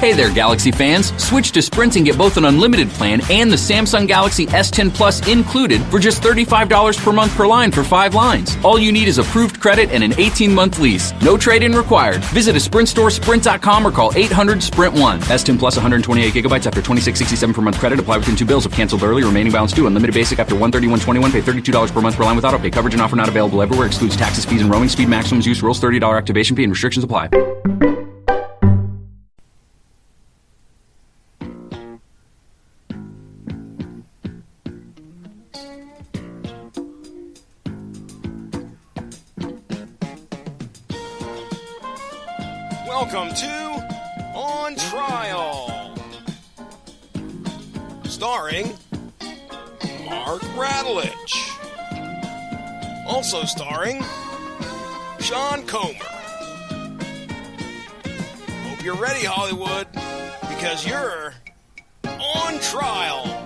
Hey there, Galaxy fans. Switch to Sprint and get both an unlimited plan and the Samsung Galaxy S10 Plus included for just $35 per month per line for 5 lines. All you need is approved credit and an 18-month lease. No trade-in required. Visit a Sprint store, sprint.com, or call 800-SPRINT-1. S10 Plus 128 gigabytes after $26.67 per month credit. Apply within 2 bills. If canceled early, remaining balance due. Unlimited basic after $131.21. Pay $32 per month per line with autopay. Coverage and offer not available everywhere. Excludes taxes, fees, and roaming. Speed maximums use. Rules $30 activation fee and restrictions apply. Welcome to On Trial, starring Mark Radulich, also starring Sean Comer. Hope you're ready, Hollywood, because you're on trial.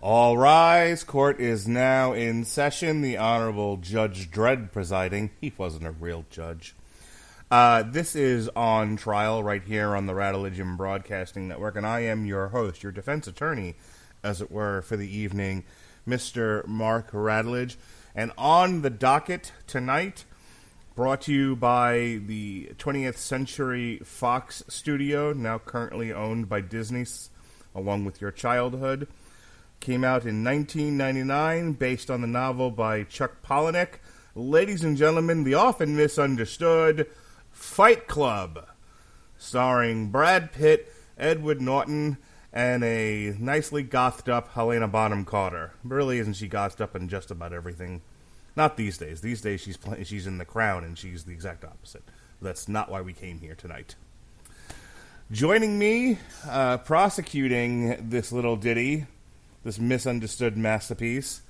All rise. Court is now in session. The Honorable Judge Dredd presiding. He wasn't a real judge. This is On Trial right here on the Radulich Broadcasting Network, and I am your host, your defense attorney, as it were, for the evening, Mr. Mark Radulich. And on the docket tonight, brought to you by the 20th Century Fox studio, now currently owned by Disney, along with Your Childhood. Came out in 1999, based on the novel by Chuck Palahniuk. Ladies and gentlemen, the often misunderstood Fight Club, starring Brad Pitt, Edward Norton, and a nicely gothed up Helena Bonham Carter. Really, isn't she gothed up in just about everything? Not these days. These days she's in The Crown, and she's the exact opposite. That's not why we came here tonight. Joining me, prosecuting this little ditty, this misunderstood masterpiece,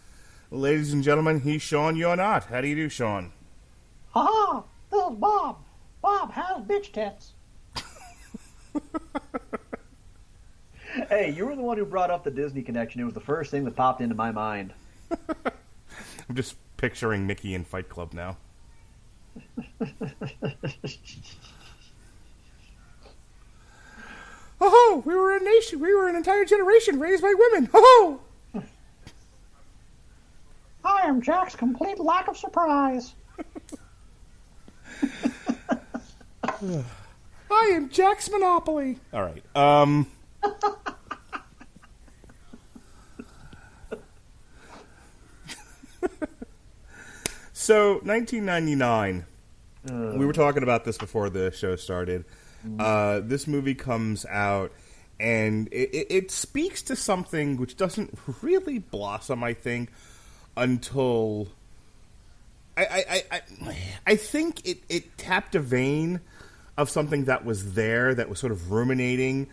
ladies and gentlemen, he's Sean, you're not. How do you do, Sean? Ha-ha! This is Bob. Bob has bitch tits. Hey, you were the one who brought up the Disney connection. It was the first thing that popped into my mind. I'm just picturing Mickey in Fight Club now. Oh, we were a nation. We were an entire generation raised by women. Oh. I am Jack's complete lack of surprise. I am Jack's Monopoly. All right. So, 1999. We were talking about this before the show started. This movie comes out, and it speaks to something which doesn't really blossom, I think, until I think it tapped a vein of something that was there, that was sort of ruminating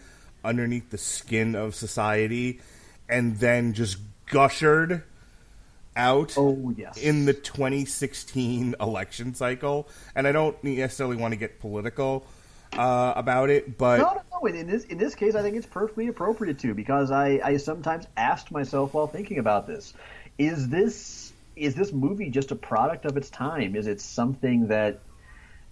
underneath the skin of society, and then just gushered out in the 2016 election cycle. And I don't necessarily want to get political about it, but no. In this case, I think it's perfectly appropriate to, because I sometimes asked myself while thinking about this: is this movie just a product of its time? Is it something that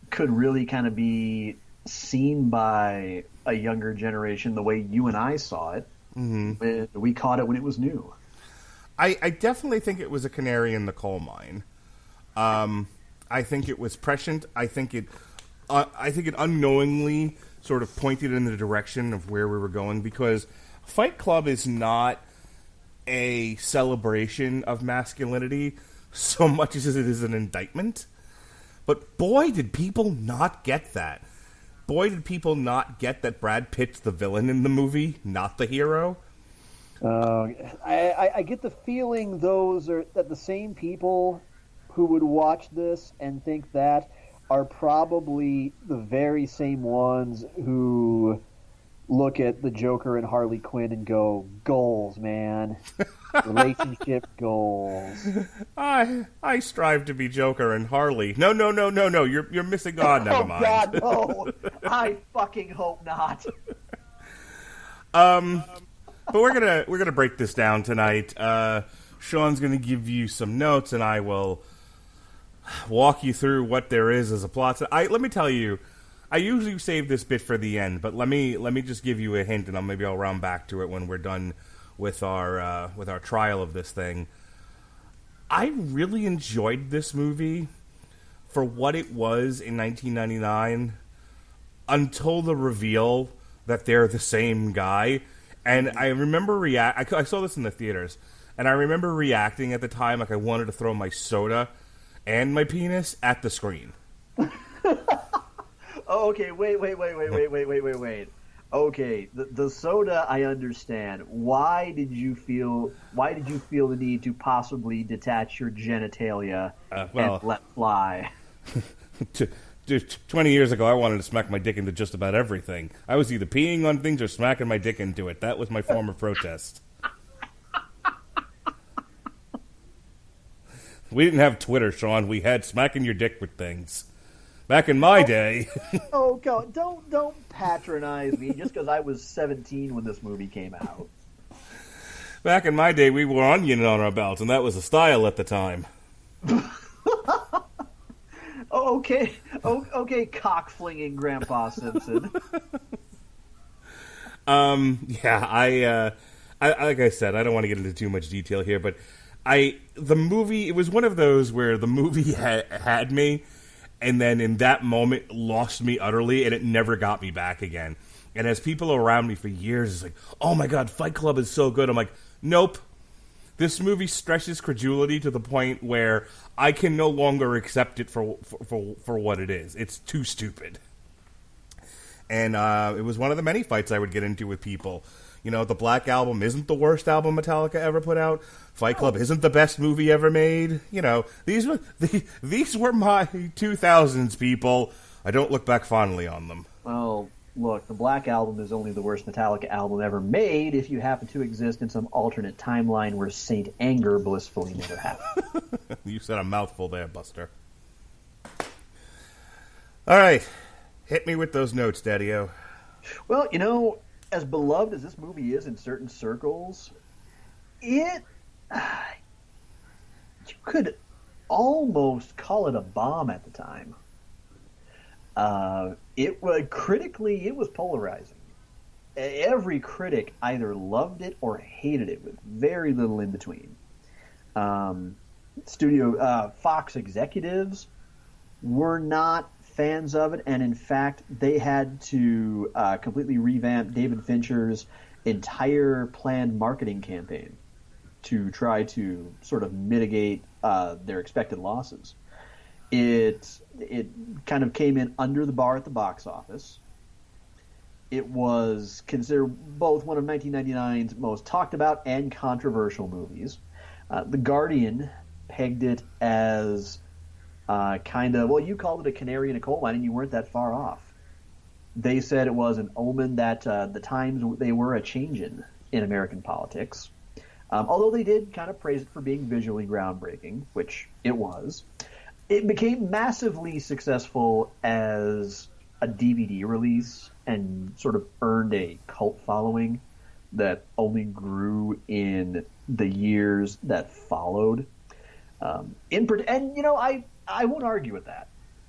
could really kind of be seen by a younger generation the way you and I saw it? Mm-hmm. We caught it when it was new. I definitely think it was a canary in the coal mine. I think it was prescient. I think it unknowingly sort of pointed in the direction of where we were going, because Fight Club is not a celebration of masculinity so much as it is an indictment. But boy, did people not get that. Boy, did people not get that Brad Pitt's the villain in the movie, not the hero. I get the feeling that the same people who would watch this and think that are probably the very same ones who look at the Joker and Harley Quinn and go, goals, man. Relationship goals. I strive to be Joker and Harley. No. You're missing God. Never mind. God, no. I fucking hope not. But we're gonna break this down tonight. Sean's going to give you some notes, and I will walk you through what there is as a plot. Let me tell you, I usually save this bit for the end, but let me just give you a hint, and maybe I'll round back to it when we're done with our trial of this thing. I really enjoyed this movie for what it was in 1999 until the reveal that they're the same guy. And I remember I saw this in the theaters, and I remember reacting at the time like I wanted to throw my soda and my penis at the screen. Oh, okay, wait. Okay, the soda I understand. Why did you feel the need to possibly detach your genitalia and let fly? 20 years ago, I wanted to smack my dick into just about everything. I was either peeing on things or smacking my dick into it. That was my form of protest. We didn't have Twitter, Sean. We had smacking your dick with things. Back in my day. Oh, God, don't patronize me just because I was 17 when this movie came out. Back in my day, we wore onion on our belts, and that was the style at the time. Okay, cock-flinging Grandpa Simpson. Yeah, I like I said, I don't want to get into too much detail here, but the movie, it was one of those where the movie had me, and then in that moment lost me utterly, and it never got me back again. And as people around me for years is like, oh my God, Fight Club is so good. I'm like, nope. This movie stretches credulity to the point where I can no longer accept it for what it is. It's too stupid. And it was one of the many fights I would get into with people. You know, the Black Album isn't the worst album Metallica ever put out. Fight Club isn't the best movie ever made. You know, these were my 2000s, people. I don't look back fondly on them. Well, look, the Black Album is only the worst Metallica album ever made if you happen to exist in some alternate timeline where Saint Anger blissfully never happened. You said a mouthful there, Buster. All right. Hit me with those notes, Daddy-O. Well, you know, as beloved as this movie is in certain circles, you could almost call it a bomb at the time. Critically, it was polarizing. Every critic either loved it or hated it, with very little in between. Fox executives were not fans of it, and in fact, they had to completely revamp David Fincher's entire planned marketing campaign to try to sort of mitigate their expected losses. It kind of came in under the bar at the box office. It was considered both one of 1999's most talked about and controversial movies. The Guardian pegged it as you called it a canary in a coal mine, and you weren't that far off. They said it was an omen that the times they were a changin' in American politics. Although they did kind of praise it for being visually groundbreaking, which it was. It became massively successful as a DVD release and sort of earned a cult following that only grew in the years that followed. I won't argue with that.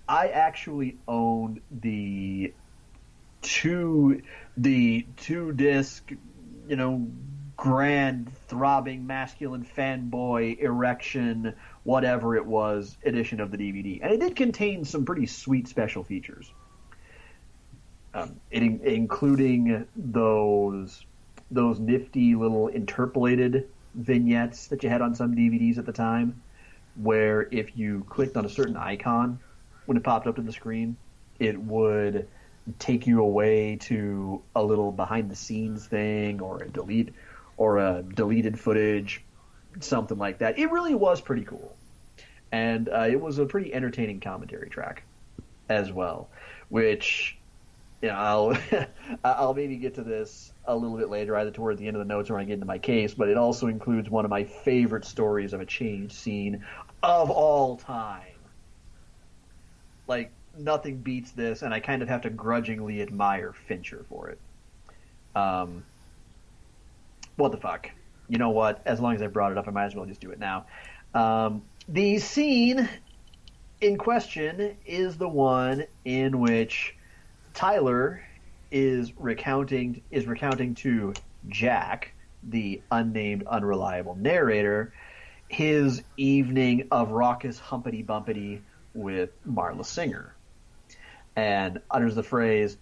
I actually owned the two disc, grand, throbbing, masculine fanboy erection, whatever it was, edition of the DVD. And it did contain some pretty sweet special features, including those nifty little interpolated vignettes that you had on some DVDs at the time, where if you clicked on a certain icon when it popped up to the screen, it would take you away to a little behind-the-scenes thing or a deleted footage, something like that. It really was pretty cool. And it was a pretty entertaining commentary track as well, which I'll maybe get to this a little bit later, either toward the end of the notes or when I get into my case, but it also includes one of my favorite stories of a change scene of all time. Like, nothing beats this, and I kind of have to grudgingly admire Fincher for it. What the fuck? you know what? As long as I brought it up, I might as well just do it now. The scene in question is the one in which Tyler is recounting to Jack, the unnamed, unreliable narrator, his evening of raucous humpity bumpity with Marla Singer, and utters the phrase,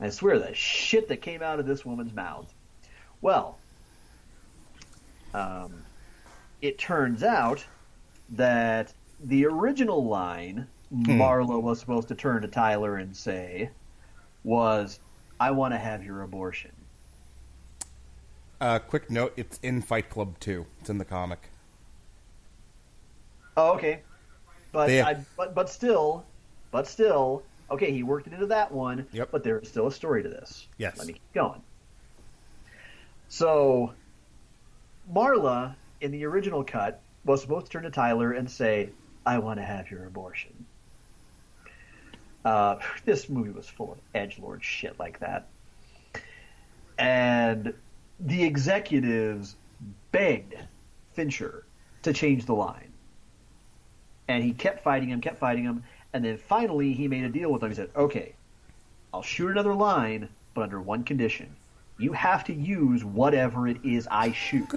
"I swear the shit that came out of this woman's mouth." Well, it turns out that the original line Marla was supposed to turn to Tyler and say was, "I want to have your abortion." Quick note, it's in Fight Club 2. It's in the comic. Oh, okay. But Yeah. but still, okay, he worked it into that one, Yep. but there is still a story to this. Yes. Let me keep going. So, Marla, in the original cut, was supposed to turn to Tyler and say, "I want to have your abortion." This movie was full of edgelord shit like that. And the executives begged Fincher to change the line. And he kept fighting him, and then finally he made a deal with him. He said, "Okay, I'll shoot another line, but under one condition. You have to use whatever it is I shoot."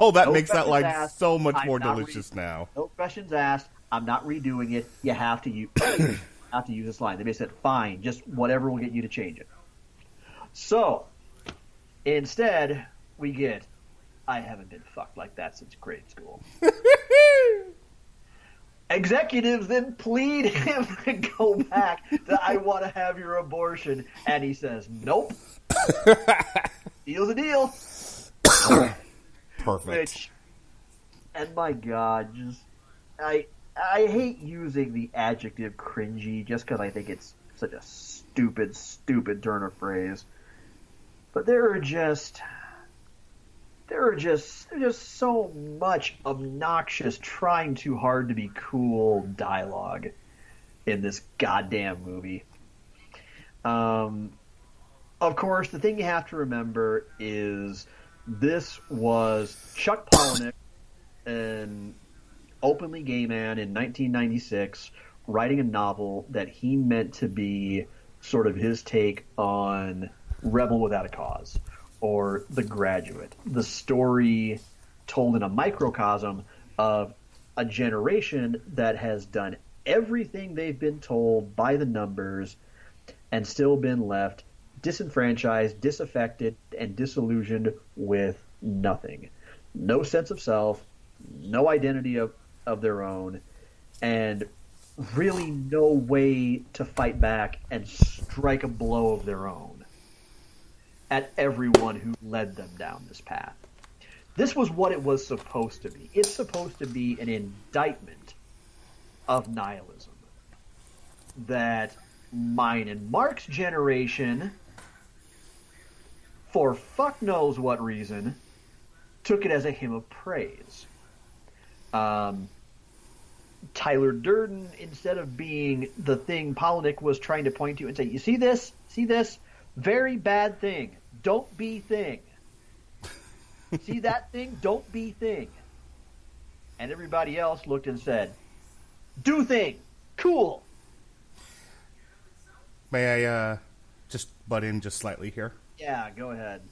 Oh, that No makes that questions line asked. so much I'm more not delicious now. No questions asked. I'm not redoing it. You have to use this line. They basically said, "Fine, just whatever will get you to change it." So, instead, we get, "I haven't been fucked like that since grade school." Executives then plead him to go back to "I want to have your abortion," and he says, "Nope." Deal's a deal. Perfect. Which, and my God, just I hate using the adjective cringy just because I think it's such a stupid turn of phrase. But there are just so much obnoxious, trying too hard to be cool dialogue in this goddamn movie. Of course, the thing you have to remember is this was Chuck Palahniuk, an openly gay man in 1996, writing a novel that he meant to be sort of his take on Rebel Without a Cause, or The Graduate, the story told in a microcosm of a generation that has done everything they've been told by the numbers and still been left disenfranchised, disaffected, and disillusioned with nothing. No sense of self, no identity of their own, and really no way to fight back and strike a blow of their own at everyone who led them down this path. This was what it was supposed to be. It's supposed to be an indictment of nihilism. That mine and Mark's generation, for fuck knows what reason, took it as a hymn of praise. Tyler Durden, instead of being the thing Palahniuk was trying to point to and say, "You see this? See this? Very bad thing. Don't be thing. See that thing? Don't be thing." And everybody else looked and said, "Do thing. Cool." May I just butt in just slightly here? Yeah, go ahead.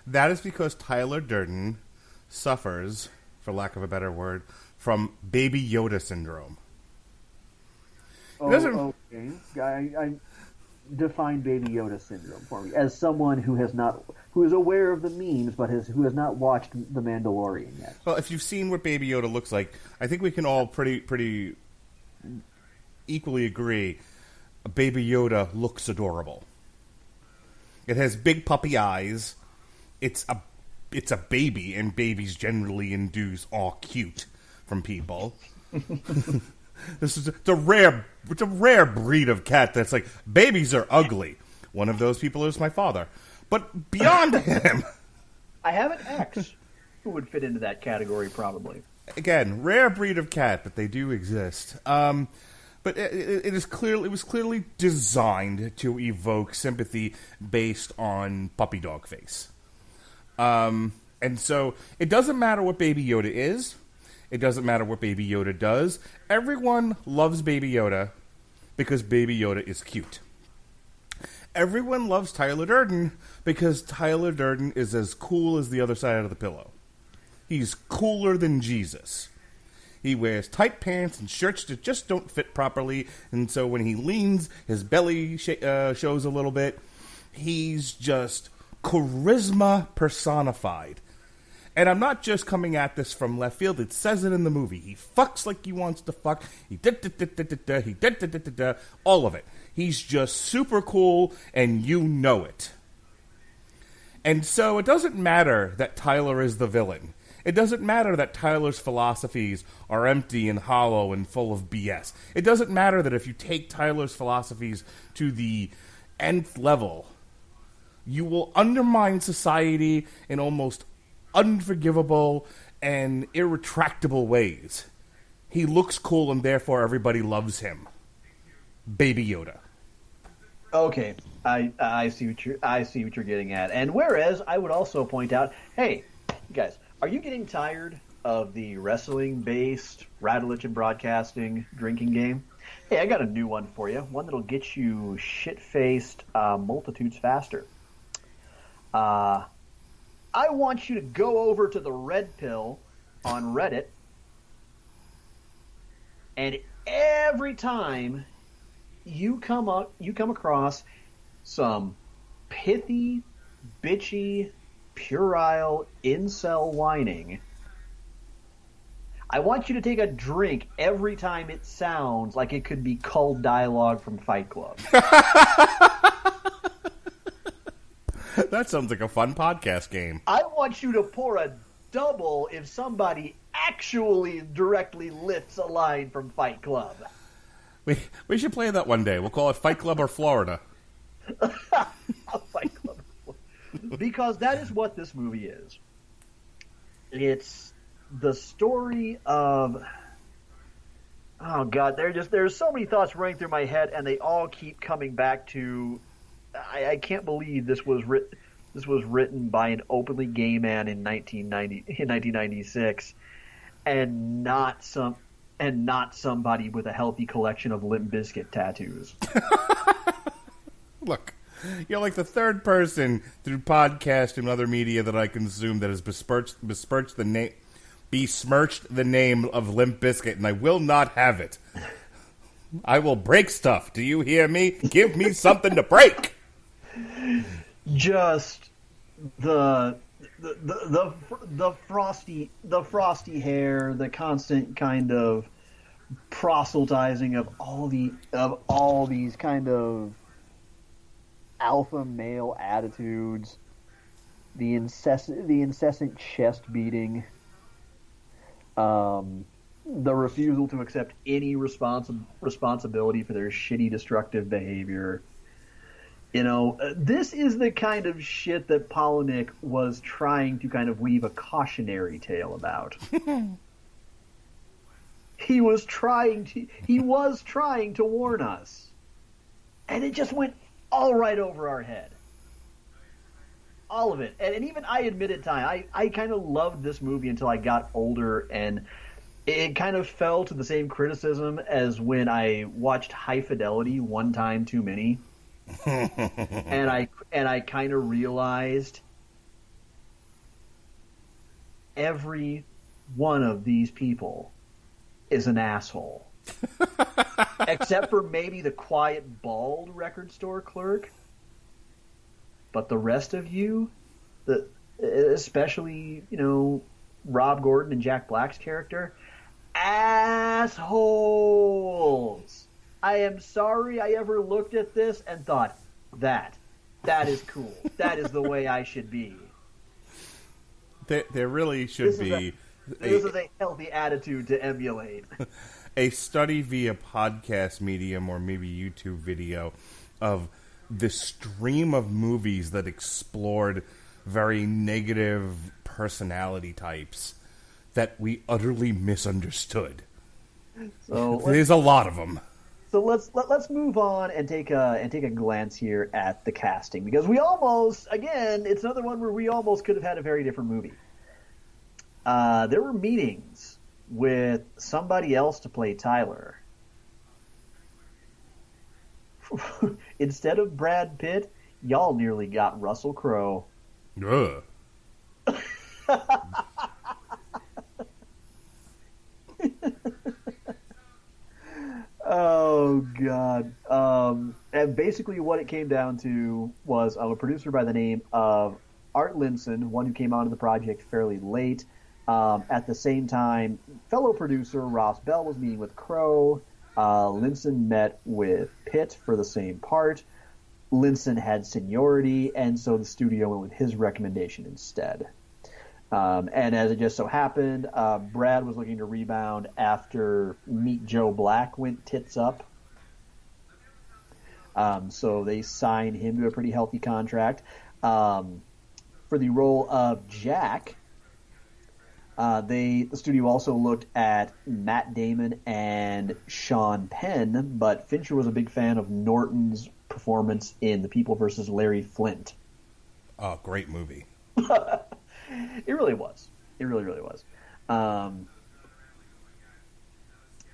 That is because Tyler Durden suffers, for lack of a better word, from Baby Yoda syndrome. Okay. I define Baby Yoda syndrome for me as someone who is aware of the memes, but who has not watched The Mandalorian yet. Well, if you've seen what Baby Yoda looks like, I think we can all pretty equally agree. Baby Yoda looks adorable. It has big puppy eyes. It's a baby, and babies generally induce awe cute from people. It's a rare breed of cat that's like, babies are ugly. One of those people is my father. But beyond him, I have an ex who would fit into that category, probably. again, rare breed of cat, but they do exist. But it was clearly designed to evoke sympathy based on puppy dog face. And so it doesn't matter what Baby Yoda is. It doesn't matter what Baby Yoda does. Everyone loves Baby Yoda because Baby Yoda is cute. Everyone loves Tyler Durden because Tyler Durden is as cool as the other side of the pillow. He's cooler than Jesus. He wears tight pants and shirts that just don't fit properly, and so when he leans, his belly shows a little bit. He's just charisma personified. And I'm not just coming at this from left field. It says it in the movie. He fucks like he wants to fuck. He all of it. He's just super cool, and you know it. And so it doesn't matter that Tyler is the villain. It doesn't matter that Tyler's philosophies are empty and hollow and full of BS. It doesn't matter that if you take Tyler's philosophies to the nth level, you will undermine society in almost unforgivable and irretractable ways. He looks cool and therefore everybody loves him. Baby Yoda. Okay, I see what you're getting at. And whereas I would also point out, hey, you guys, are you getting tired of the wrestling-based Radulich and Broadcasting drinking game? Hey, I got a new one for you. One that'll get you shit-faced multitudes faster. I want you to go over to the Red Pill on Reddit, and every time you come across some pithy, bitchy, puerile incel whining, I want you to take a drink every time it sounds like it could be culled dialogue from Fight Club. That sounds like a fun podcast game. I want you to pour a double if somebody actually directly lifts a line from Fight Club. We should play that one day. We'll call it Fight Club or Florida. Fight Club. Because that is what this movie is. It's the story of... Oh, God, there's so many thoughts running through my head, and they all keep coming back to... I can't believe this was written by an openly gay man in 1996, and not somebody with a healthy collection of Limp Bizkit tattoos. Look, you're like the third person through podcast and other media that I consume that has besmirched the name of Limp Bizkit, and I will not have it. I will break stuff. Do you hear me? Give me something to break. Just the frosty hair, the constant kind of proselytizing of all these kind of alpha male attitudes, the incessant chest beating, the refusal to accept any responsibility for their shitty destructive behavior. You know, this is the kind of shit that Palahniuk was trying to kind of weave a cautionary tale about. He was trying to warn us. And it just went all right over our head. All of it. And even I admit at times, I kind of loved this movie until I got older, and it kind of fell to the same criticism as when I watched High Fidelity one time too many. and I kind of realized every one of these people is an asshole. Except for maybe the quiet, bald record store clerk. But the rest of you, especially, Rob Gordon and Jack Black's character, assholes. I am sorry I ever looked at this and thought, that is cool. That is the way I should be. There really should be... This is a healthy attitude to emulate. A study via podcast medium or maybe YouTube video of the stream of movies that explored very negative personality types that we utterly misunderstood. So there's a lot of them. So let's move on and take a glance here at the casting, because we almost, again, it's another one where we almost could have had a very different movie. There were meetings with somebody else to play Tyler. Instead of Brad Pitt, y'all nearly got Russell Crowe. Ugh. Oh, God. And basically what it came down to was a producer by the name of Art Linson, one who came onto the project fairly late. At the same time, fellow producer Ross Bell was meeting with Crowe. Linson met with Pitt for the same part. Linson had seniority, and so the studio went with his recommendation instead. And as it just so happened, Brad was looking to rebound after Meet Joe Black went tits up. So they signed him to a pretty healthy contract. For the role of Jack, the studio also looked at Matt Damon and Sean Penn, but Fincher was a big fan of Norton's performance in The People vs. Larry Flint. Oh, great movie. It really was. It really, really was.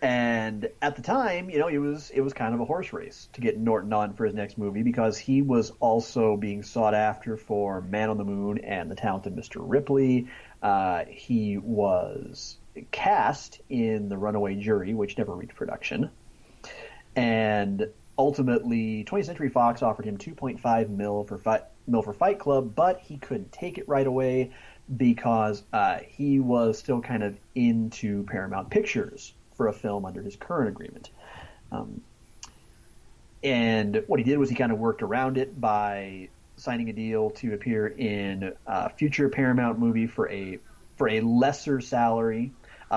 And at the time, it was kind of a horse race to get Norton on for his next movie, because he was also being sought after for Man on the Moon and The Talented Mr. Ripley. He was cast in The Runaway Jury, which never reached production. And ultimately, 20th Century Fox offered him $2.5 million for Fight Club, but he couldn't take it right away because he was still kind of into Paramount Pictures for a film under his current agreement. And what he did was he kind of worked around it by signing a deal to appear in a future Paramount movie for a lesser salary.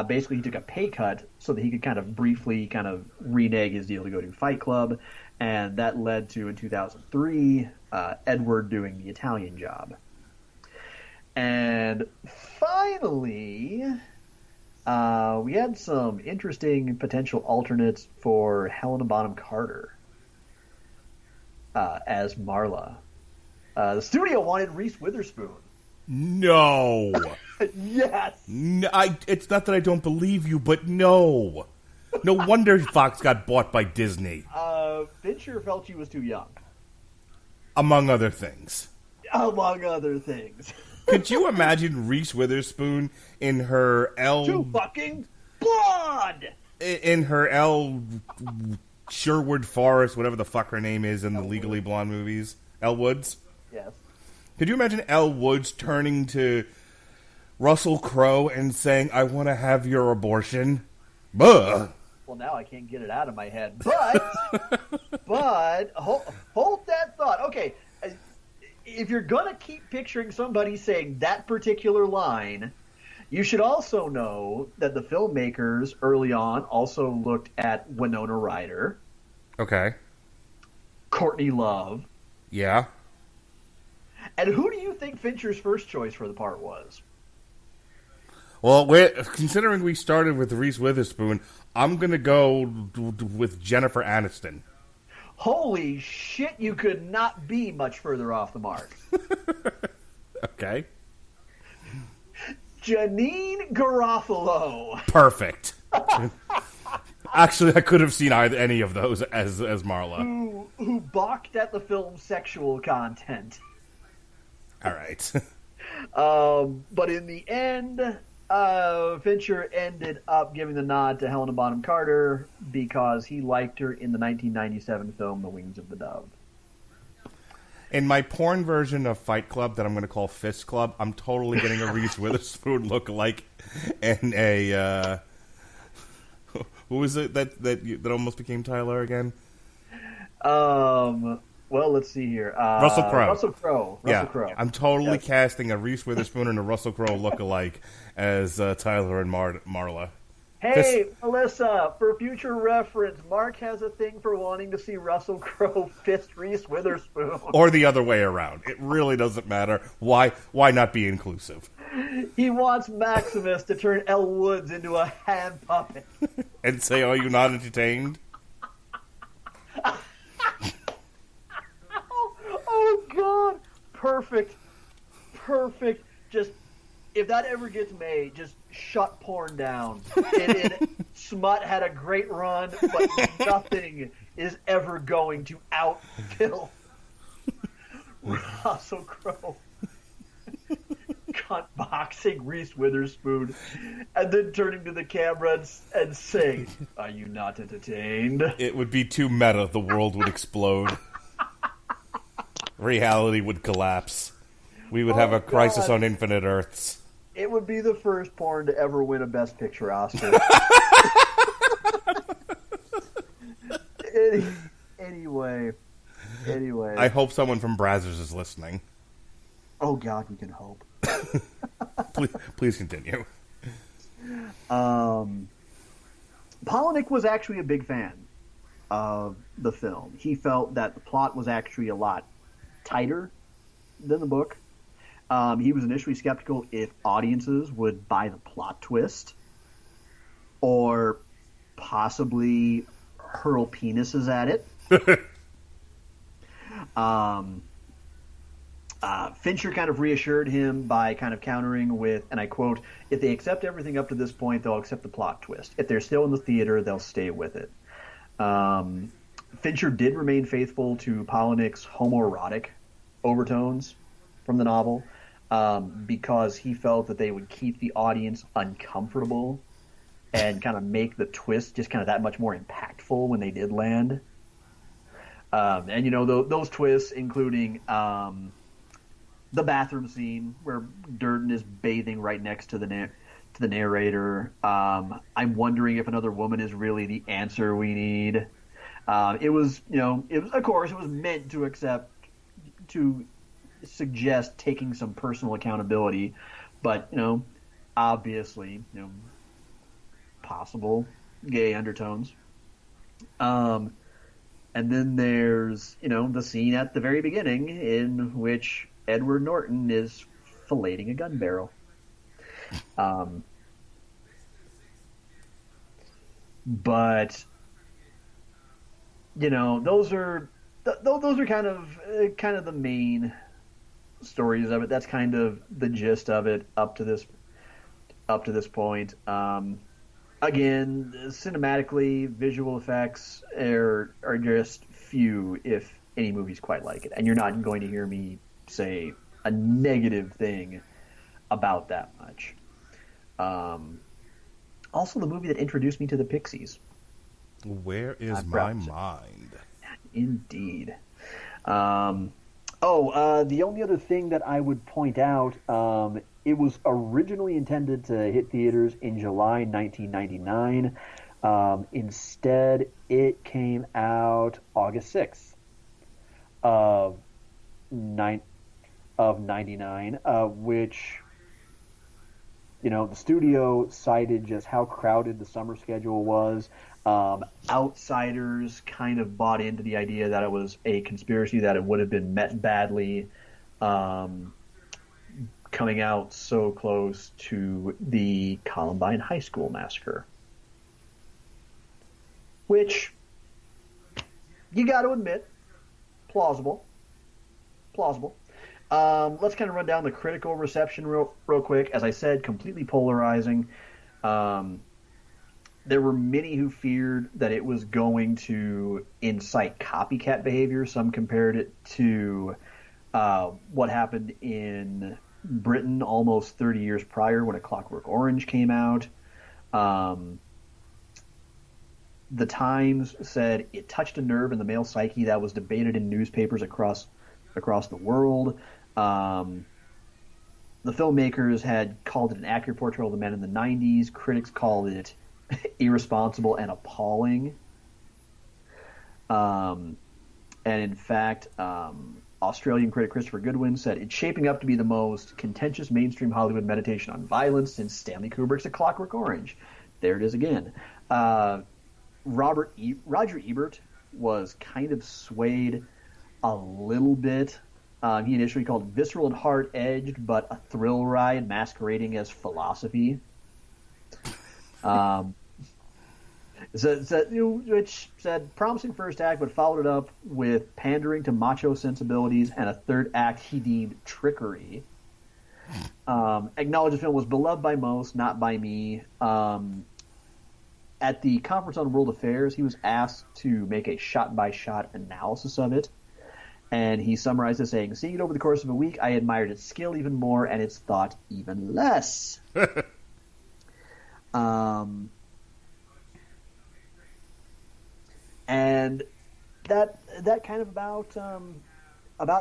Basically, he took a pay cut so that he could kind of briefly kind of renege his deal to go do Fight Club, and that led to, in 2003, Edward doing The Italian Job. And finally, we had some interesting potential alternates for Helena Bonham Carter as Marla. The studio wanted Reese Witherspoon. No. Yes. No, it's not that I don't believe you, but no. No wonder Fox got bought by Disney. Fincher felt she was too young. Among other things. Among other things. Could you imagine Reese Witherspoon in her Too fucking blonde! In her Sherwood Forest, whatever the fuck her name is in the Legally Blonde movies. Elle Woods? Yes. Could you imagine Elle Woods turning to Russell Crowe and saying, "I want to have your abortion"? Buh. Well, now I can't get it out of my head. But hold that thought. Okay, if you're going to keep picturing somebody saying that particular line, you should also know that the filmmakers early on also looked at Winona Ryder. Okay. Courtney Love. Yeah. And who do you think Fincher's first choice for the part was? Well, considering we started with Reese Witherspoon, I'm going to go with Jennifer Aniston. Holy shit, you could not be much further off the mark. Okay. Janine Garofalo. Perfect. Actually, I could have seen any of those as Marla. Who balked at the film's sexual content. All right. But in the end, Fincher ended up giving the nod to Helena Bonham Carter because he liked her in the 1997 film The Wings of the Dove. In my porn version of Fight Club that I'm going to call Fist Club, I'm totally getting a Reese Witherspoon look-alike and a... who was it that almost became Tyler again? Well, let's see here. Russell Crowe. Russell Crowe. I'm totally casting a Reese Witherspoon and a Russell Crowe look-alike as Tyler and Marla. Hey, Melissa, for future reference, Mark has a thing for wanting to see Russell Crowe fist Reese Witherspoon. Or the other way around. It really doesn't matter. Why not be inclusive? He wants Maximus to turn Elle Woods into a hand puppet. And say, "Are you not entertained?" perfect. Just if that ever gets made, just shut porn down. Smut had a great run, but nothing is ever going to outfill Russell Crowe cunt boxing Reese Witherspoon, and then turning to the camera and saying, "Are you not entertained?" It would be too meta. The world would explode. Reality would collapse. We would have a crisis on Infinite Earths. It would be the first porn to ever win a Best Picture Oscar. Anyway. I hope someone from Brazzers is listening. Oh, God, we can hope. Please continue. Polinick was actually a big fan of the film. He felt that the plot was actually a lot tighter than the book. He was initially skeptical if audiences would buy the plot twist or possibly hurl penises at it. Fincher kind of reassured him by kind of countering with, and I quote, "If they accept everything up to this point, they'll accept the plot twist. If they're still in the theater, they'll stay with it." Fincher did remain faithful to Polinick's homoerotic overtones from the novel because he felt that they would keep the audience uncomfortable and kind of make the twist just kind of that much more impactful when they did land. And, you know, those twists, including the bathroom scene where Durden is bathing right next to the narrator. I'm wondering if another woman is really the answer we need. It was meant to suggest taking some personal accountability, but, you know, obviously, you know, possible gay undertones. And then there's, you know, the scene at the very beginning in which Edward Norton is filleting a gun barrel. But, you know, those are kind of the main stories of it. That's kind of the gist of it up to this point. Again, cinematically, visual effects are just few, if any, movies quite like it. And you're not going to hear me say a negative thing about that much. Also, the movie that introduced me to the Pixies. Where is my mind? Indeed. The only other thing that I would point out, it was originally intended to hit theaters in July 1999. Instead, it came out August 6th of 99, which, you know, the studio cited just how crowded the summer schedule was. Outsiders kind of bought into the idea that it was a conspiracy, that it would have been met badly, coming out so close to the Columbine High School massacre. Which, you got to admit, plausible. Let's kind of run down the critical reception real quick. As I said, completely polarizing. There were many who feared that it was going to incite copycat behavior. Some compared it to what happened in Britain almost 30 years prior when A Clockwork Orange came out. The Times said it touched a nerve in the male psyche that was debated in newspapers across the world. The filmmakers had called it an accurate portrayal of the men in the 90s. Critics called it irresponsible and appalling. And in fact, Australian critic Christopher Goodwin said it's shaping up to be the most contentious mainstream Hollywood meditation on violence since Stanley Kubrick's A Clockwork Orange. There it is again. Roger Ebert was kind of swayed a little bit. He initially called it visceral and hard-edged, but a thrill ride masquerading as philosophy. Which said promising first act, but followed it up with pandering to macho sensibilities and a third act he deemed trickery. Acknowledged the film was beloved by most, not by me. At the conference on world affairs, he was asked to make a shot-by-shot analysis of it, and he summarized it saying, "Seeing it over the course of a week, I admired its skill even more and its thought even less." And that kind of about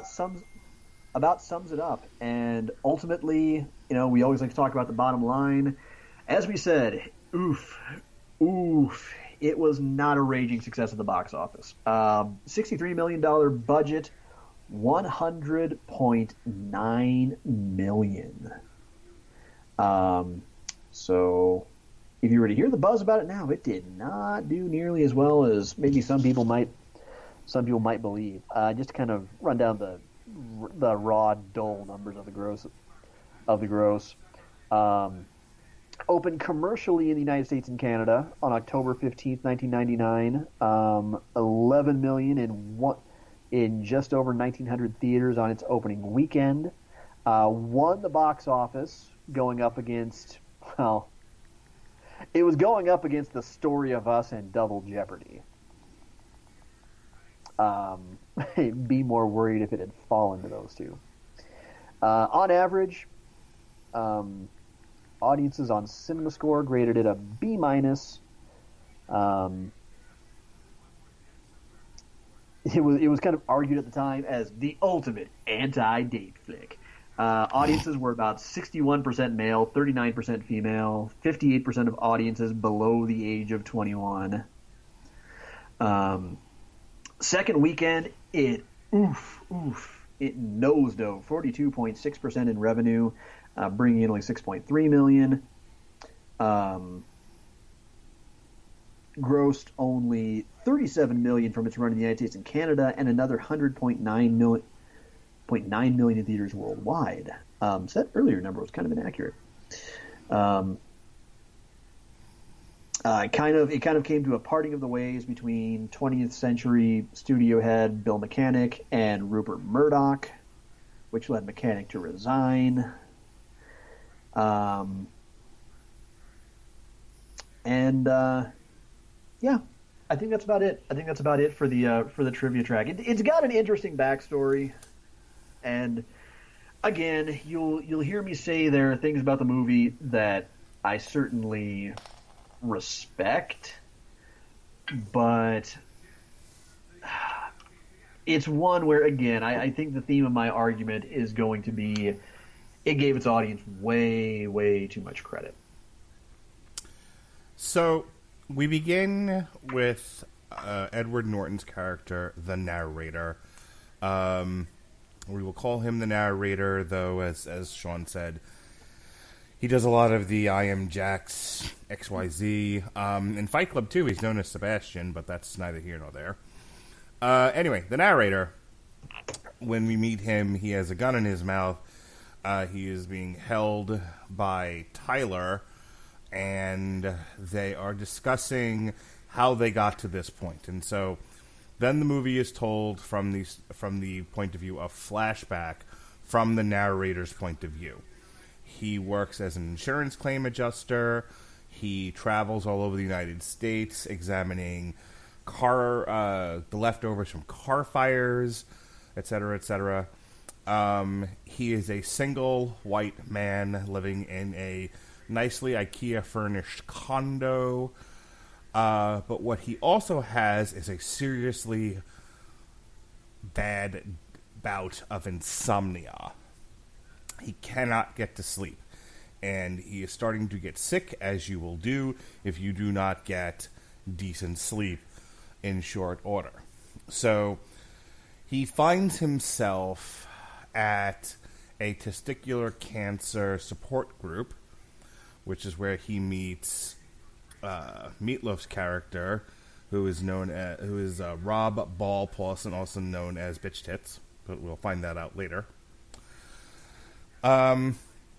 sums it up. And ultimately, we always like to talk about the bottom line. As we said, oof, it was not a raging success at the box office. $63 million budget, $100.9 million. So if you were to hear the buzz about it now, it did not do nearly as well as maybe some people might believe. Just to kind of run down the raw, dull numbers of the gross. Opened commercially in the United States and Canada on October 15th, 1999. $11 million in just over 1,900 theaters on its opening weekend. Won the box office, going up against, it was going up against The Story of Us and Double Jeopardy. Be more worried if it had fallen to those two. On average, audiences on CinemaScore graded it a B-. It was kind of argued at the time as the ultimate anti-date flick. Audiences were about 61% male, 39% female, 58% of audiences below the age of 21. Second weekend, it nosedove, 42.6% in revenue, bringing in only $6.3 million. Grossed only $37 million from its run in the United States and Canada, and another $100.9 million in theaters worldwide. So that earlier number was kind of inaccurate. It kind of came to a parting of the ways between 20th century studio head Bill Mechanic and Rupert Murdoch, which led Mechanic to resign. Yeah, I think that's about it. I think that's about it for the trivia track. It's got an interesting backstory, and again, you'll hear me say there are things about the movie that I certainly respect, but it's one where, again, I think the theme of my argument is going to be it gave its audience way, way too much credit. So we begin with Edward Norton's character, the narrator. We will call him the narrator, though, as Sean said, he does a lot of the I Am Jax, XYZ. In Fight Club 2, he's known as Sebastian, but that's neither here nor there. Anyway, the narrator, when we meet him, he has a gun in his mouth. He is being held by Tyler, and they are discussing how they got to this point. And so then the movie is told from the point of view of flashback from the narrator's point of view. He works as an insurance claim adjuster. He travels all over the United States examining the leftovers from car fires, etc., etc. He is a single white man living in a nicely IKEA-furnished condo. But what he also has is a seriously bad bout of insomnia. He cannot get to sleep. And he is starting to get sick, as you will do if you do not get decent sleep in short order. So he finds himself at a testicular cancer support group, which is where he meets Meatloaf's character, who is Rob Ball Paulson, also known as Bitch Tits, but we'll find that out later.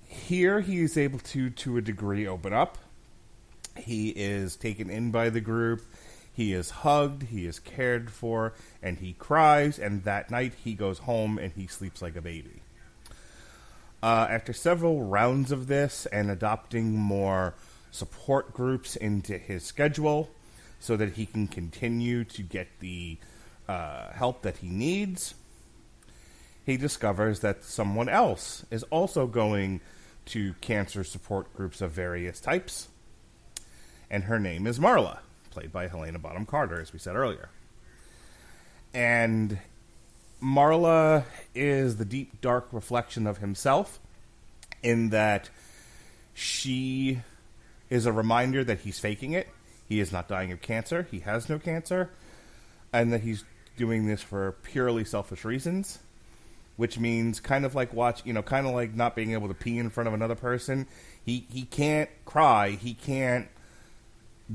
Here he is able to a degree, open up. He is taken in by the group. He is hugged, he is cared for, and he cries, and that night he goes home and he sleeps like a baby. After several rounds of this and adopting more support groups into his schedule so that he can continue to get the help that he needs, he discovers that someone else is also going to cancer support groups of various types, and her name is Marla, played by Helena Bonham Carter, as we said earlier. And Marla is the deep, dark reflection of himself, in that she is a reminder that he's faking it. He is not dying of cancer. He has no cancer. And that he's doing this for purely selfish reasons, which means kind of like kind of like not being able to pee in front of another person. He can't cry. He can't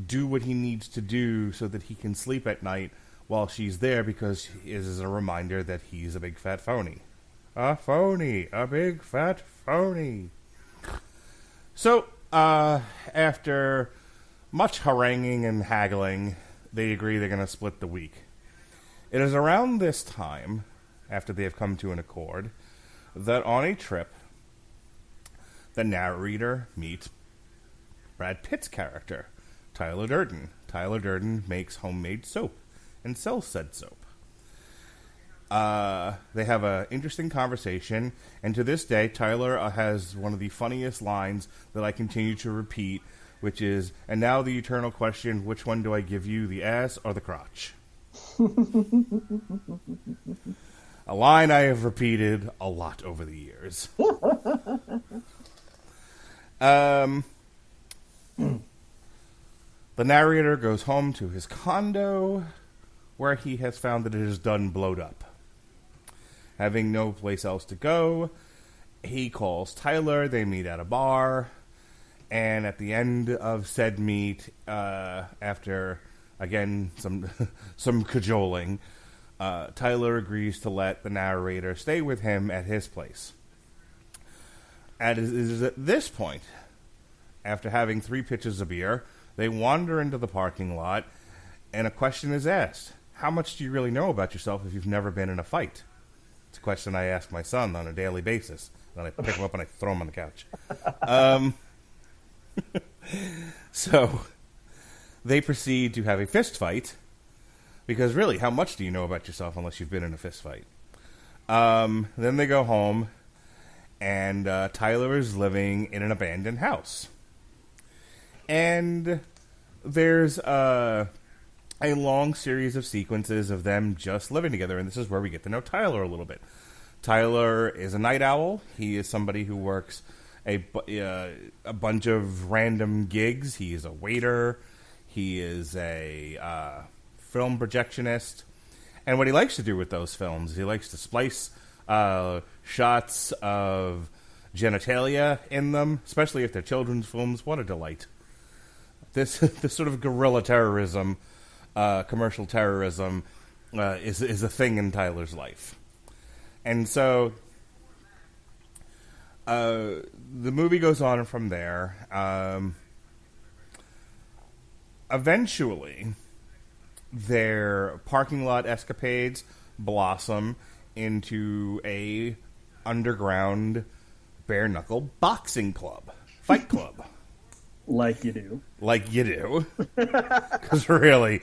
do what he needs to do so that he can sleep at night while she's there, because it is a reminder that he's a big fat phony. A phony. A big fat phony. So, after much haranguing and haggling, they agree they're going to split the week. It is around this time, after they have come to an accord, that on a trip, the narrator meets Brad Pitt's character, Tyler Durden. Tyler Durden makes homemade soap and sells said soap. They have an interesting conversation, and to this day, Tyler has one of the funniest lines that I continue to repeat, which is, "And now the eternal question, which one do I give you, the ass or the crotch?" A line I have repeated a lot over the years. The narrator goes home to his condo, where he has found that it is done blowed up. Having no place else to go, he calls Tyler. They meet at a bar, and at the end of said meet, after again some cajoling, Tyler agrees to let the narrator stay with him at his place. And it is at this point, after having 3 pitchers of beer, they wander into the parking lot, and a question is asked. How much do you really know about yourself if you've never been in a fight? It's a question I ask my son on a daily basis. Then I pick him up and I throw him on the couch. So they proceed to have a fist fight, because really, how much do you know about yourself unless you've been in a fist fight? Then they go home, and Tyler is living in an abandoned house. And there's a long series of sequences of them just living together, and this is where we get to know Tyler a little bit. Tyler is a night owl. He is somebody who works a bunch of random gigs. He is a waiter. He is a film projectionist. And what he likes to do with those films, he likes to splice shots of genitalia in them, especially if they're children's films. What a delight. This sort of guerrilla terrorism, commercial terrorism, is a thing in Tyler's life. And so the movie goes on from there. Eventually, their parking lot escapades blossom into a underground bare-knuckle boxing club, fight club. Like you do. Like you do. Because really,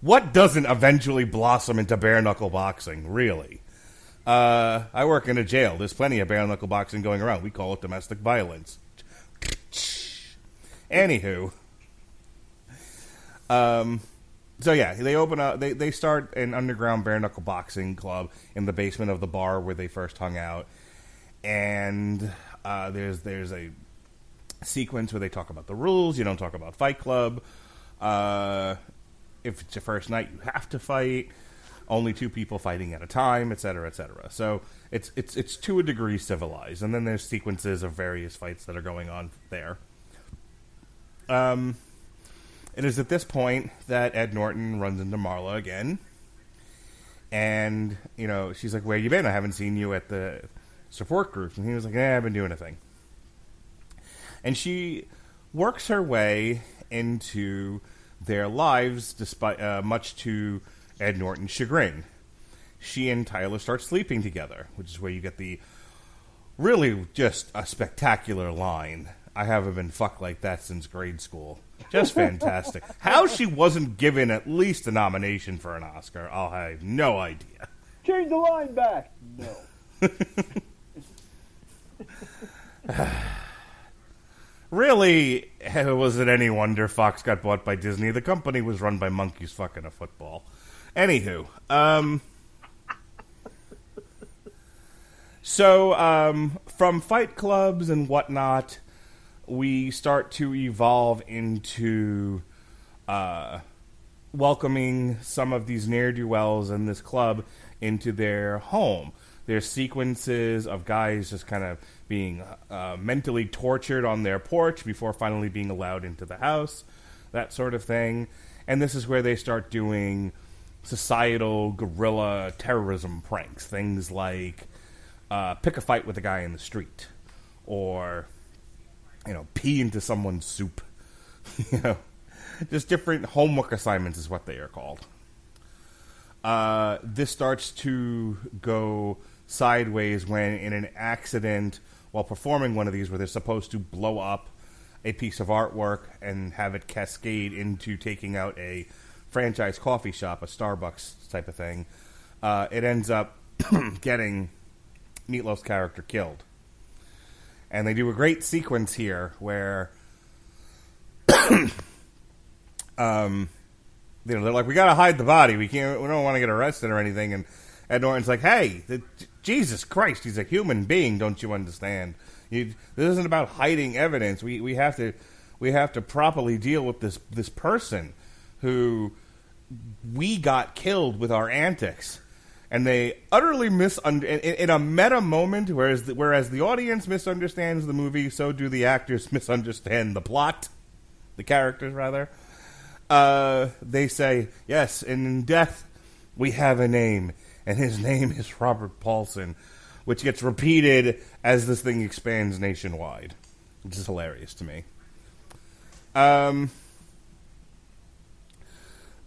what doesn't eventually blossom into bare-knuckle boxing, really? I work in a jail. There's plenty of bare-knuckle boxing going around. We call it domestic violence. Anywho. So yeah, they open up. They start an underground bare-knuckle boxing club in the basement of the bar where they first hung out. And there's a sequence where they talk about the rules. You don't talk about Fight Club. If it's your first night, you have to fight. Only 2 people fighting at a time, etc., etc. So it's to a degree civilized. And then there's sequences of various fights that are going on there. It is at this point that Ed Norton runs into Marla again. And, she's like, where you been? I haven't seen you at the support groups. And he was like, I've been doing a thing. And she works her way into their lives, despite much to Ed Norton's chagrin. She and Tyler start sleeping together, which is where you get the really just a spectacular line. I haven't been fucked like that since grade school. Just fantastic. How she wasn't given at least a nomination for an Oscar, I'll have no idea. Change the line back. No. Really, was it any wonder Fox got bought by Disney? The company was run by monkeys fucking a football. Anywho, so from fight clubs and whatnot, we start to evolve into welcoming some of these ne'er-do-wells in this club into their home. There's sequences of guys just kind of being mentally tortured on their porch before finally being allowed into the house, that sort of thing. And this is where they start doing societal guerrilla terrorism pranks. Things like pick a fight with a guy in the street, or pee into someone's soup. Just different homework assignments is what they are called. This starts to go sideways when, in an accident while performing one of these, where they're supposed to blow up a piece of artwork and have it cascade into taking out a franchise coffee shop, a Starbucks type of thing, it ends up getting Meatloaf's character killed. And they do a great sequence here where they're like, we gotta hide the body. We don't want to get arrested or anything. And Ed Norton's like, hey, Jesus Christ, he's a human being. Don't you understand? This isn't about hiding evidence. We have to properly deal with this person who we got killed with our antics. And they utterly in a meta moment, whereas the audience misunderstands the movie, so do the actors misunderstand the plot, the characters rather. They say, yes, and in death we have a name, and his name is Robert Paulson, which gets repeated as this thing expands nationwide, which is hilarious to me.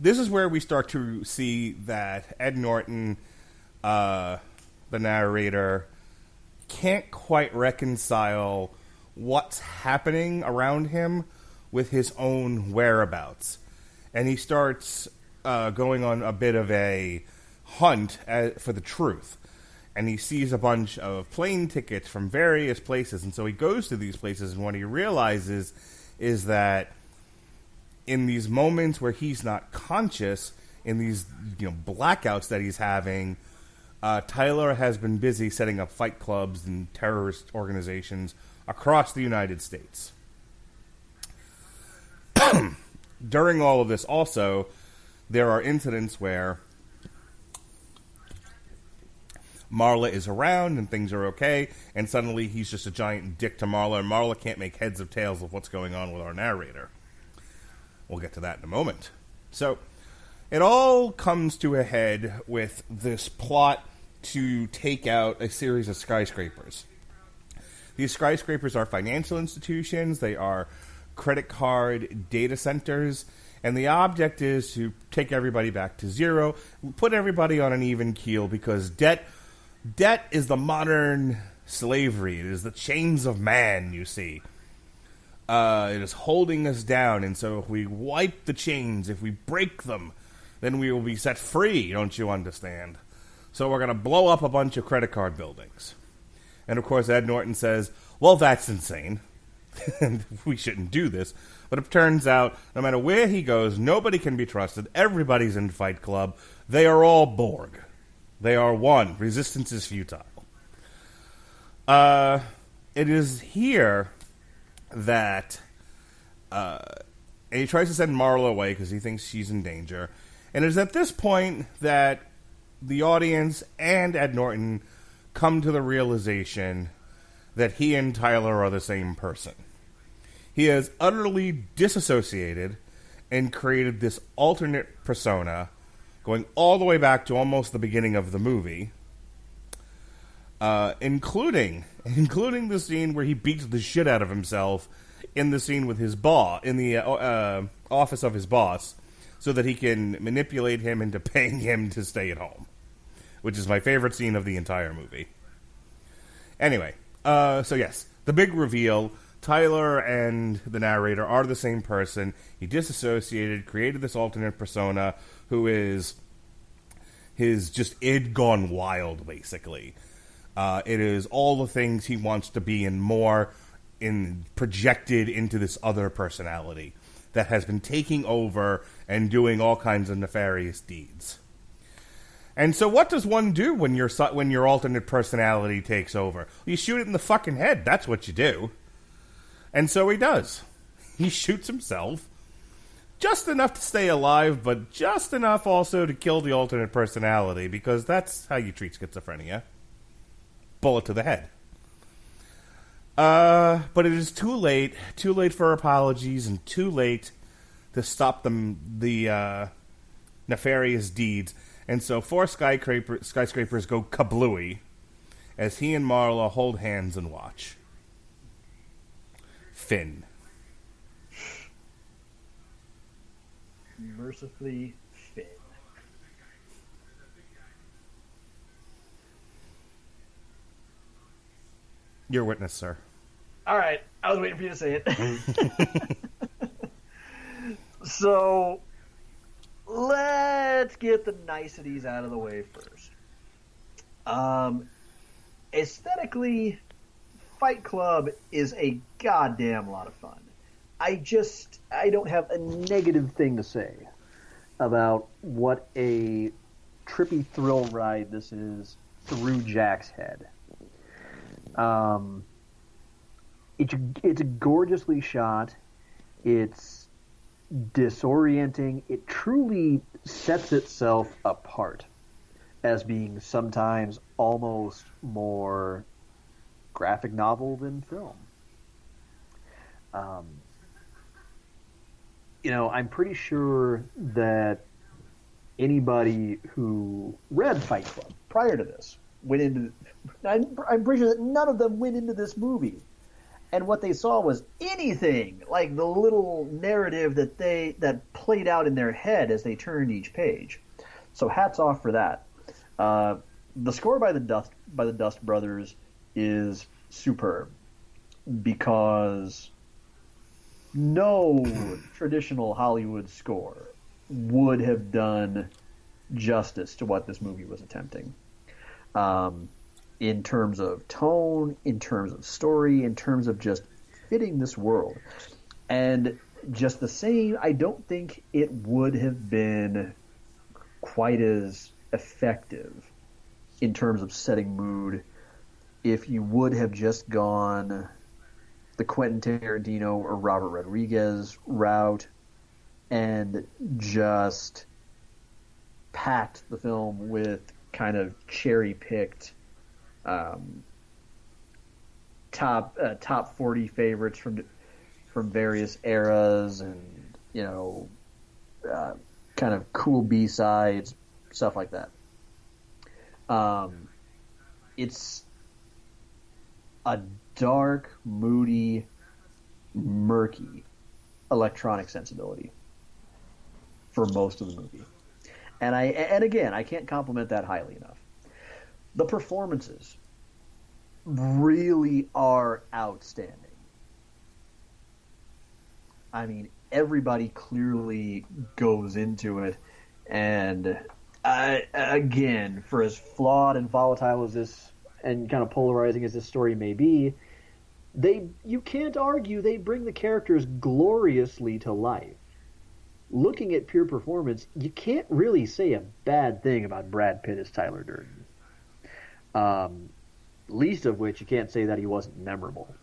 This is where we start to see that Ed Norton, the narrator, can't quite reconcile what's happening around him with his own whereabouts. And he starts going on a bit of a hunt for the truth. And he sees a bunch of plane tickets from various places. And so he goes to these places, and what he realizes is that in these moments where he's not conscious, in these blackouts that he's having, Tyler has been busy setting up fight clubs and terrorist organizations across the United States. During all of this also, there are incidents where Marla is around and things are okay, and suddenly he's just a giant dick to Marla, and Marla can't make heads or tails of what's going on with our narrator. We'll get to that in a moment. So, it all comes to a head with this plot to take out a series of skyscrapers. These skyscrapers are financial institutions, they are credit card data centers, and the object is to take everybody back to zero, put everybody on an even keel, because debt is the modern slavery. It is the chains of man, you see. It is holding us down, and so if we wipe the chains, if we break them, then we will be set free, don't you understand? So we're going to blow up a bunch of credit card buildings. And of course Ed Norton says, well, that's insane. We shouldn't do this. But it turns out, no matter where he goes, nobody can be trusted. Everybody's in Fight Club. They are all Borg. They are one. Resistance is futile. It is here that and he tries to send Marla away because he thinks she's in danger. And it is at this point that the audience and Ed Norton come to the realization that he and Tyler are the same person. He has utterly disassociated and created this alternate persona going all the way back to almost the beginning of the movie, including the scene where he beats the shit out of himself in the scene with his boss, in the office of his boss, so that he can manipulate him into paying him to stay at home, which is my favorite scene of the entire movie. Anyway, so yes, the big reveal, Tyler and the narrator are the same person. He disassociated, created this alternate persona who is his just id gone wild, basically. It is all the things he wants to be and more projected into this other personality that has been taking over and doing all kinds of nefarious deeds. And so what does one do when your alternate personality takes over? You shoot it in the fucking head. That's what you do. And so he does. He shoots himself. Just enough to stay alive, but just enough also to kill the alternate personality, because that's how you treat schizophrenia. Bullet to the head. But it is too late. Too late for apologies, and too late to stop the nefarious deeds. And so 4 skyscrapers go kablooey as he and Marla hold hands and watch. Finn. Mercifully, Finn. Your witness, sir. All right, I was waiting for you to say it. So, let's get the niceties out of the way first. Aesthetically, Fight Club is a goddamn lot of fun. I don't have a negative thing to say about what a trippy thrill ride this is through Jack's head. It's gorgeously shot. It's disorienting. It truly sets itself apart as being sometimes almost more graphic novel than film. I'm pretty sure that anybody who read Fight Club prior to this I'm pretty sure that none of them went into this movie, and what they saw was anything like the little narrative that played out in their head as they turned each page. So hats off for that. The score by the Dust Brothers is superb, because no traditional Hollywood score would have done justice to what this movie was attempting. In terms of tone, in terms of story, in terms of just fitting this world. And just the same, I don't think it would have been quite as effective in terms of setting mood if you would have just gone the Quentin Tarantino or Robert Rodriguez route and just packed the film with kind of cherry-picked top 40 favorites from various eras, and kind of cool B-sides, stuff like that. It's a dark, moody, murky electronic sensibility for most of the movie. And again, I can't compliment that highly enough. The performances really are outstanding. I mean, everybody clearly goes into it, and again, for as flawed and volatile as this and kind of polarizing as this story may be, you can't argue they bring the characters gloriously to life. Looking at pure performance, you can't really say a bad thing about Brad Pitt as Tyler Durden. Least of which, you can't say that he wasn't memorable.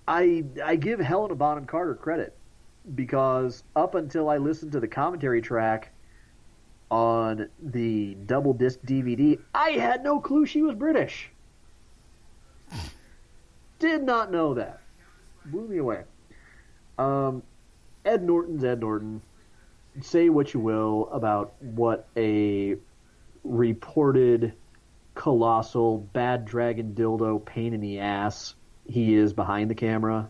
I give Helena Bonham Carter credit, because up until I listened to the commentary track on the double disc DVD, I had no clue she was British. Did not know that. Blew me away. Ed Norton's Ed Norton. Say what you will about what a reported colossal bad dragon dildo pain in the ass he is behind the camera.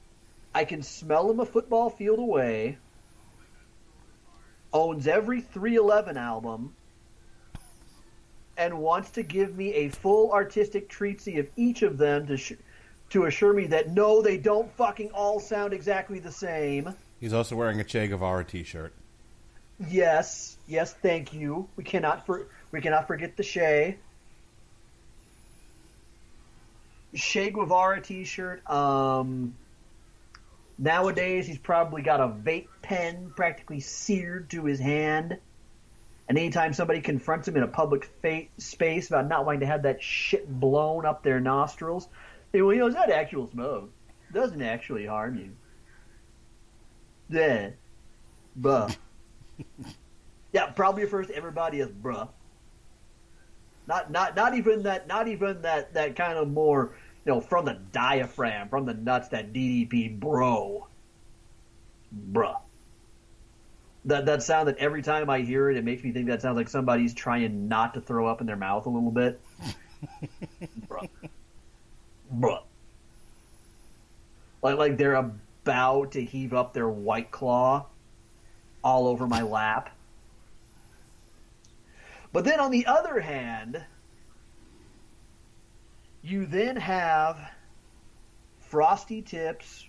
I can smell him a football field away, owns every 311 album, and wants to give me a full artistic treatise of each of them to assure me that no, they don't fucking all sound exactly the same. He's also wearing a Che Guevara t-shirt. Yes, thank you. We cannot forget the Che Guevara t-shirt. Nowadays, he's probably got a vape pen practically seared to his hand. And anytime somebody confronts him in a public space about not wanting to have that shit blown up their nostrils, they well, it's not actual smoke. It doesn't actually harm you. Yeah. Bruh. Yeah, probably refers to everybody as bruh. Not even that kind of more, from the diaphragm, from the nuts, that DDP, bro. Bruh. That sound that every time I hear it, it makes me think that sounds like somebody's trying not to throw up in their mouth a little bit. Bruh. Like they're about to heave up their White Claw all over my lap. But then on the other hand, you then have Frosty Tips,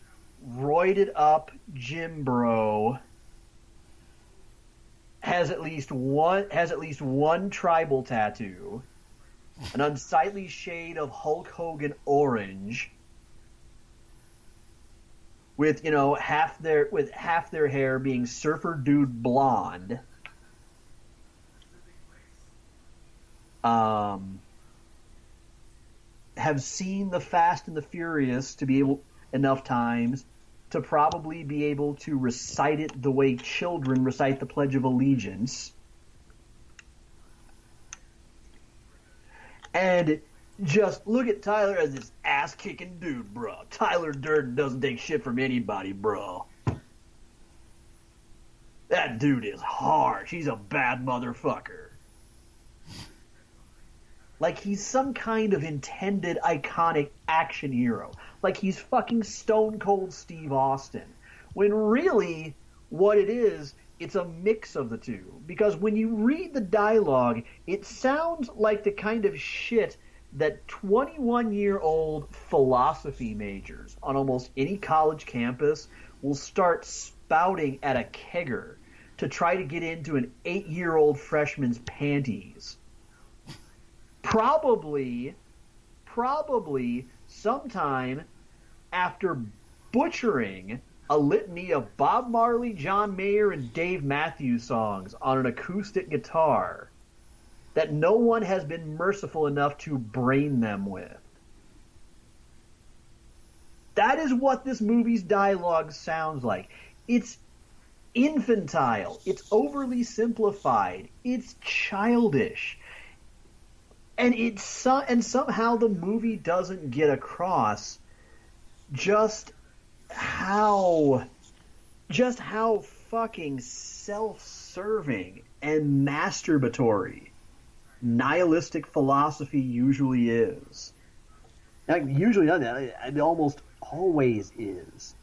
roided up Jim Bro, has at least one tribal tattoo, an unsightly shade of Hulk Hogan orange, with half their hair being Surfer Dude blonde. Have seen the Fast and the Furious to be able enough times to probably be able to recite it the way children recite the Pledge of Allegiance. And just look at Tyler as this ass-kicking dude, bro. Tyler Durden doesn't take shit from anybody, bro. That dude is harsh. He's a bad motherfucker. Like he's some kind of intended iconic action hero. Like he's fucking Stone Cold Steve Austin. When really, what it is, it's a mix of the two. Because when you read the dialogue, it sounds like the kind of shit that 21-year-old philosophy majors on almost any college campus will start spouting at a kegger to try to get into an 8-year-old freshman's panties. Probably sometime after butchering a litany of Bob Marley, John Mayer, and Dave Matthews songs on an acoustic guitar that no one has been merciful enough to brain them with. That is what this movie's dialogue sounds like. It's infantile. It's overly simplified. It's childish. And somehow the movie doesn't get across just how fucking self-serving and masturbatory nihilistic philosophy usually is. Usually doesn't. It almost always is.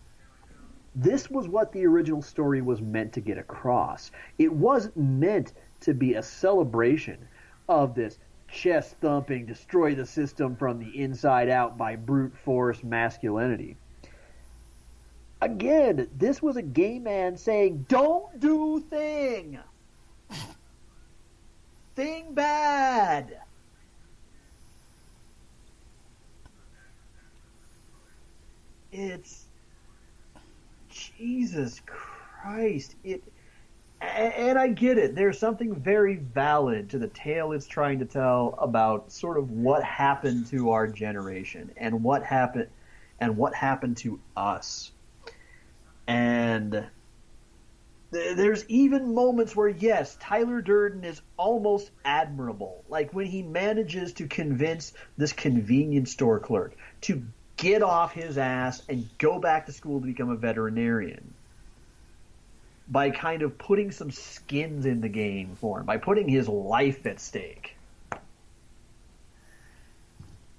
This was what the original story was meant to get across. It wasn't meant to be a celebration of this chest-thumping, destroy the system from the inside out by brute force masculinity. Again, this was a gay man saying, don't do thing! Thing bad! It's... Jesus Christ. And I get it. There's something very valid to the tale it's trying to tell about sort of what happened to our generation and what happened to us. And there's even moments where, yes, Tyler Durden is almost admirable. Like when he manages to convince this convenience store clerk to get off his ass and go back to school to become a veterinarian. By kind of putting some skins in the game for him, by putting his life at stake.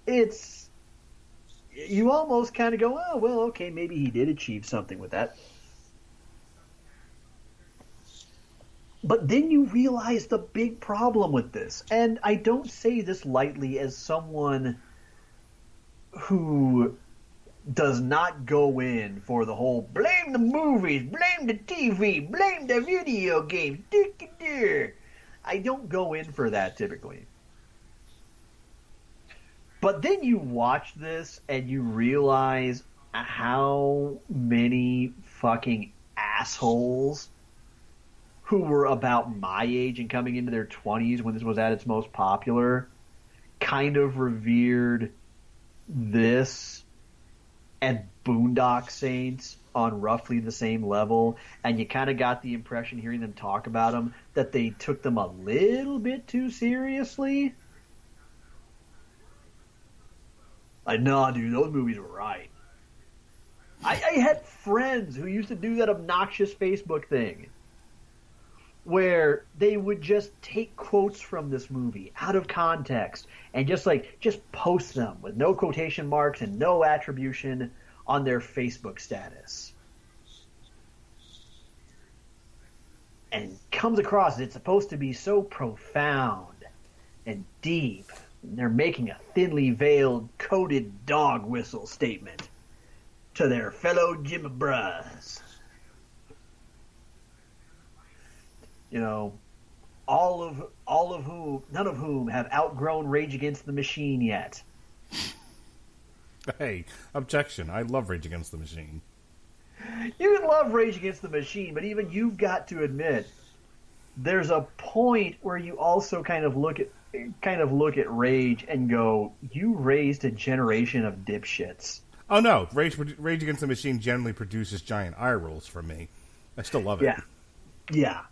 It's you almost kind of go, oh, well, okay, maybe he did achieve something with that. But then you realize the big problem with this. And I don't say this lightly as someone who does not go in for the whole blame the movies, blame the TV, blame the video games. I don't go in for that typically. But then you watch this and you realize how many fucking assholes who were about my age and coming into their 20s when this was at its most popular kind of revered this and Boondock Saints on roughly the same level, and you kind of got the impression hearing them talk about them that they took them a little bit too seriously. Like, nah, dude, those movies were right. I had friends who used to do that obnoxious Facebook thing where they would just take quotes from this movie out of context and just post them with no quotation marks and no attribution on their Facebook status. And comes across as it's supposed to be so profound and deep. They're making a thinly veiled, coded dog whistle statement to their fellow Jimmy Bras. You know, none of whom have outgrown Rage Against the Machine yet. Hey, objection. I love Rage Against the Machine. You can love Rage Against the Machine, but even you've got to admit there's a point where you also kind of look at Rage and go, you raised a generation of dipshits. Oh no, Rage Against the Machine generally produces giant eye rolls for me. I still love it. Yeah.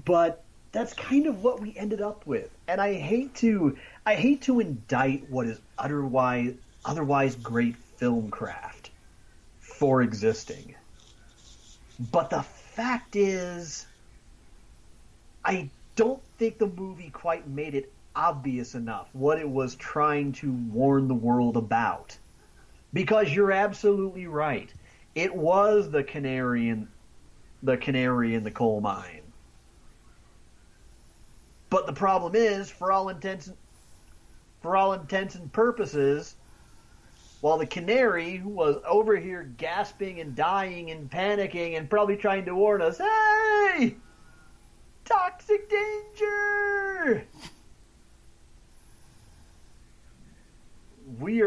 But that's kind of what we ended up with, and I hate to indict what is otherwise great film craft for existing. But the fact is, I don't think the movie quite made it obvious enough what it was trying to warn the world about. Because you're absolutely right. It was the canary in the coal mine. But the problem is, for all intents and purposes, while the canary was over here gasping and dying and panicking and probably trying to warn us, hey, toxic danger! We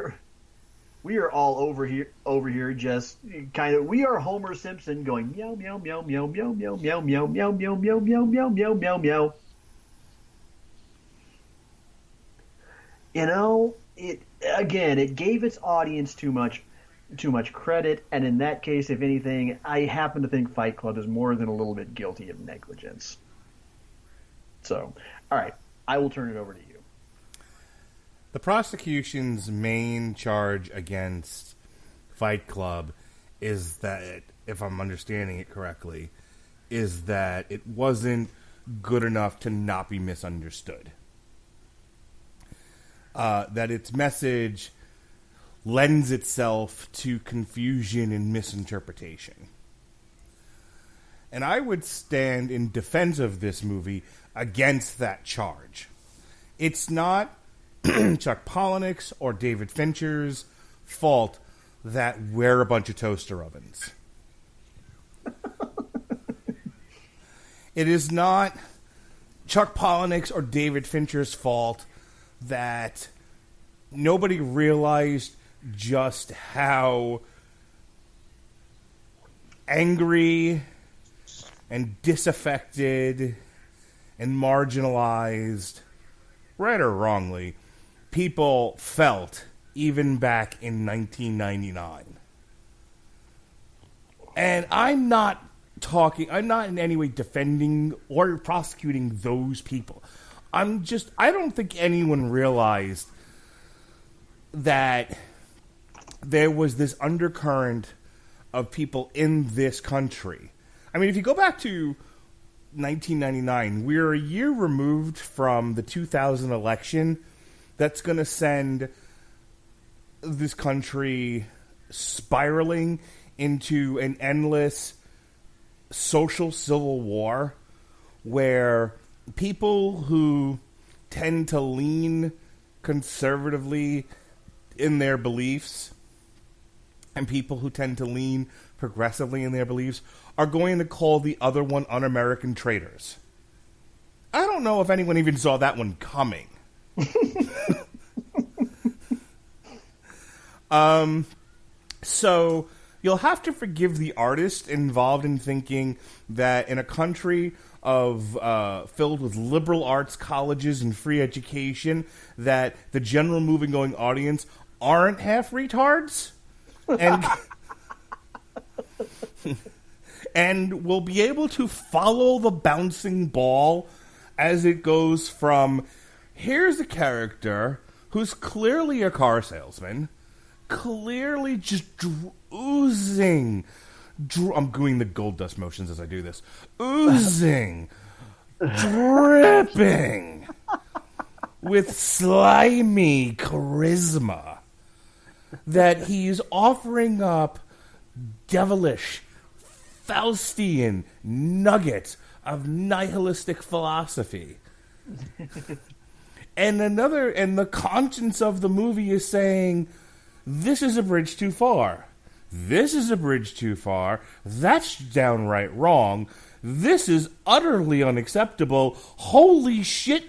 are all over here just kind of, we are Homer Simpson going meow meow meow meow meow meow meow meow meow meow meow meow meow meow meow meow. You know, it gave its audience too much credit, and in that case, if anything, I happen to think Fight Club is more than a little bit guilty of negligence. So, all right, I will turn it over to you. The prosecution's main charge against Fight Club is that, if I'm understanding it correctly, is that it wasn't good enough to not be misunderstood. That its message lends itself to confusion and misinterpretation. And I would stand in defense of this movie against that charge. It's not Chuck Palahniuk's or David Fincher's fault that we're a bunch of toaster ovens. It is not Chuck Palahniuk's or David Fincher's fault that nobody realized just how angry and disaffected and marginalized, right or wrongly, people felt even back in 1999. And I'm not in any way defending or prosecuting those people. I don't think anyone realized that there was this undercurrent of people in this country. I mean, if you go back to 1999. We're a year removed from the 2000 election that's going to send this country spiraling into an endless social civil war where people who tend to lean conservatively in their beliefs and people who tend to lean progressively in their beliefs are going to call the other one un-American traitors. I don't know if anyone even saw that one coming. So you'll have to forgive the artist involved in thinking that in a country of filled with liberal arts colleges and free education, that the general moving-going audience aren't half retards, and and will be able to follow the bouncing ball as it goes from here's a character who's clearly a car salesman, clearly just oozing. I'm doing the gold dust motions as I do this. Oozing, dripping with slimy charisma, that he's offering up devilish, Faustian nuggets of nihilistic philosophy. And the conscience of the movie is saying, this is a bridge too far. This is a bridge too far. That's downright wrong. This is utterly unacceptable. Holy shit.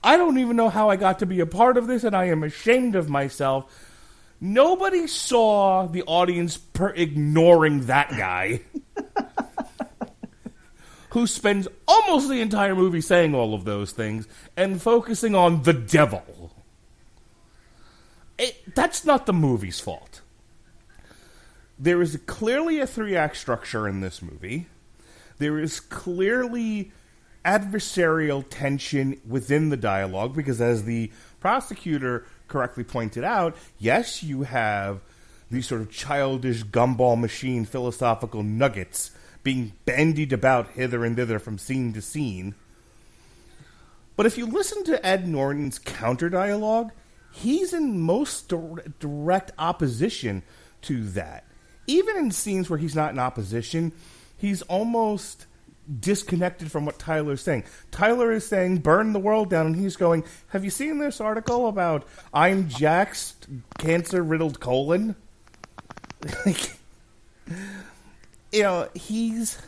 I don't even know how I got to be a part of this, and I am ashamed of myself. Nobody saw the audience ignoring that guy who spends almost the entire movie saying all of those things and focusing on the devil. That's not the movie's fault. There is clearly a 3-act structure in this movie. There is clearly adversarial tension within the dialogue, because as the prosecutor correctly pointed out, yes, you have these sort of childish gumball machine philosophical nuggets being bandied about hither and thither from scene to scene. But if you listen to Ed Norton's counter dialogue, he's in most direct opposition to that. Even in scenes where he's not in opposition, he's almost disconnected from what Tyler's saying. Tyler is saying, burn the world down, and he's going, have you seen this article about I'm Jack's cancer-riddled colon? He's...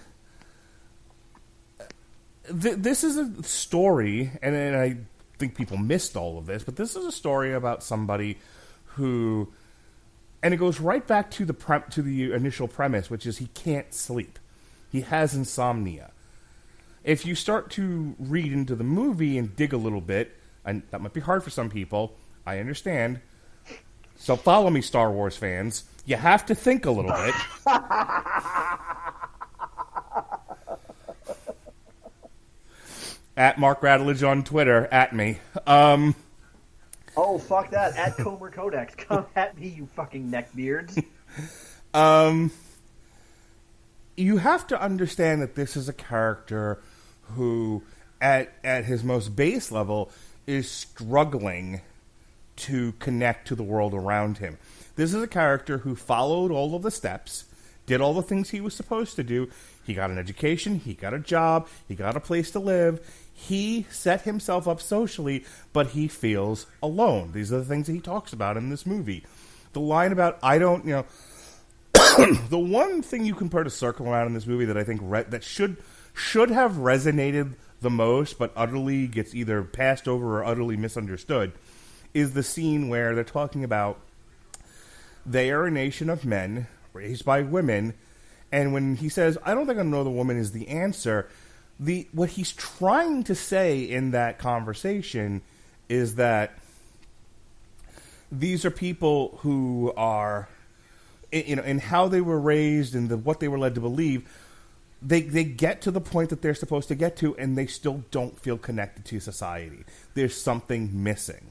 This is a story, and I think people missed all of this, but this is a story about somebody who... And it goes right back to the initial premise, which is he can't sleep. He has insomnia. If you start to read into the movie and dig a little bit, and that might be hard for some people, I understand. So follow me, Star Wars fans. You have to think a little bit. At Mark Radulich on Twitter, at me. Oh, fuck that. At Comer Codex. Come at me, you fucking neckbeards. You have to understand that this is a character who, at his most base level, is struggling to connect to the world around him. This is a character who followed all of the steps, did all the things he was supposed to do. He got an education, he got a job, he got a place to live. He set himself up socially, but he feels alone. These are the things that he talks about in this movie. The line about, the one thing you can put a circle around in this movie that I think that should have resonated the most, but utterly gets either passed over or utterly misunderstood, is the scene where they're talking about they are a nation of men raised by women, and when he says, I don't think another woman is the answer, what he's trying to say in that conversation is that these are people who are, in how they were raised and what they were led to believe, they get to the point that they're supposed to get to, and they still don't feel connected to society. There's something missing.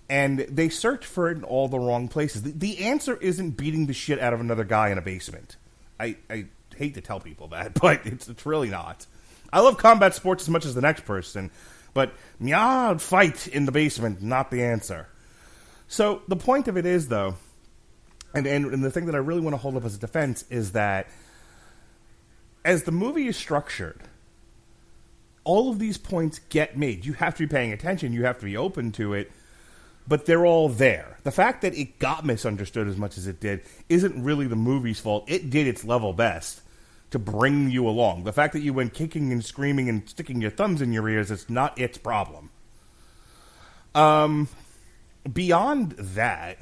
And they search for it in all the wrong places. The answer isn't beating the shit out of another guy in a basement. I hate to tell people that, but it's really not. I love combat sports as much as the next person, but fight in the basement, not the answer. So the point of it is, though, and the thing that I really want to hold up as a defense is that as the movie is structured, all of these points get made. You have to be paying attention. You have to be open to it. But they're all there. The fact that it got misunderstood as much as it did isn't really the movie's fault. It did its level best to bring you along. The fact that you went kicking and screaming and sticking your thumbs in your ears is not its problem. Beyond that,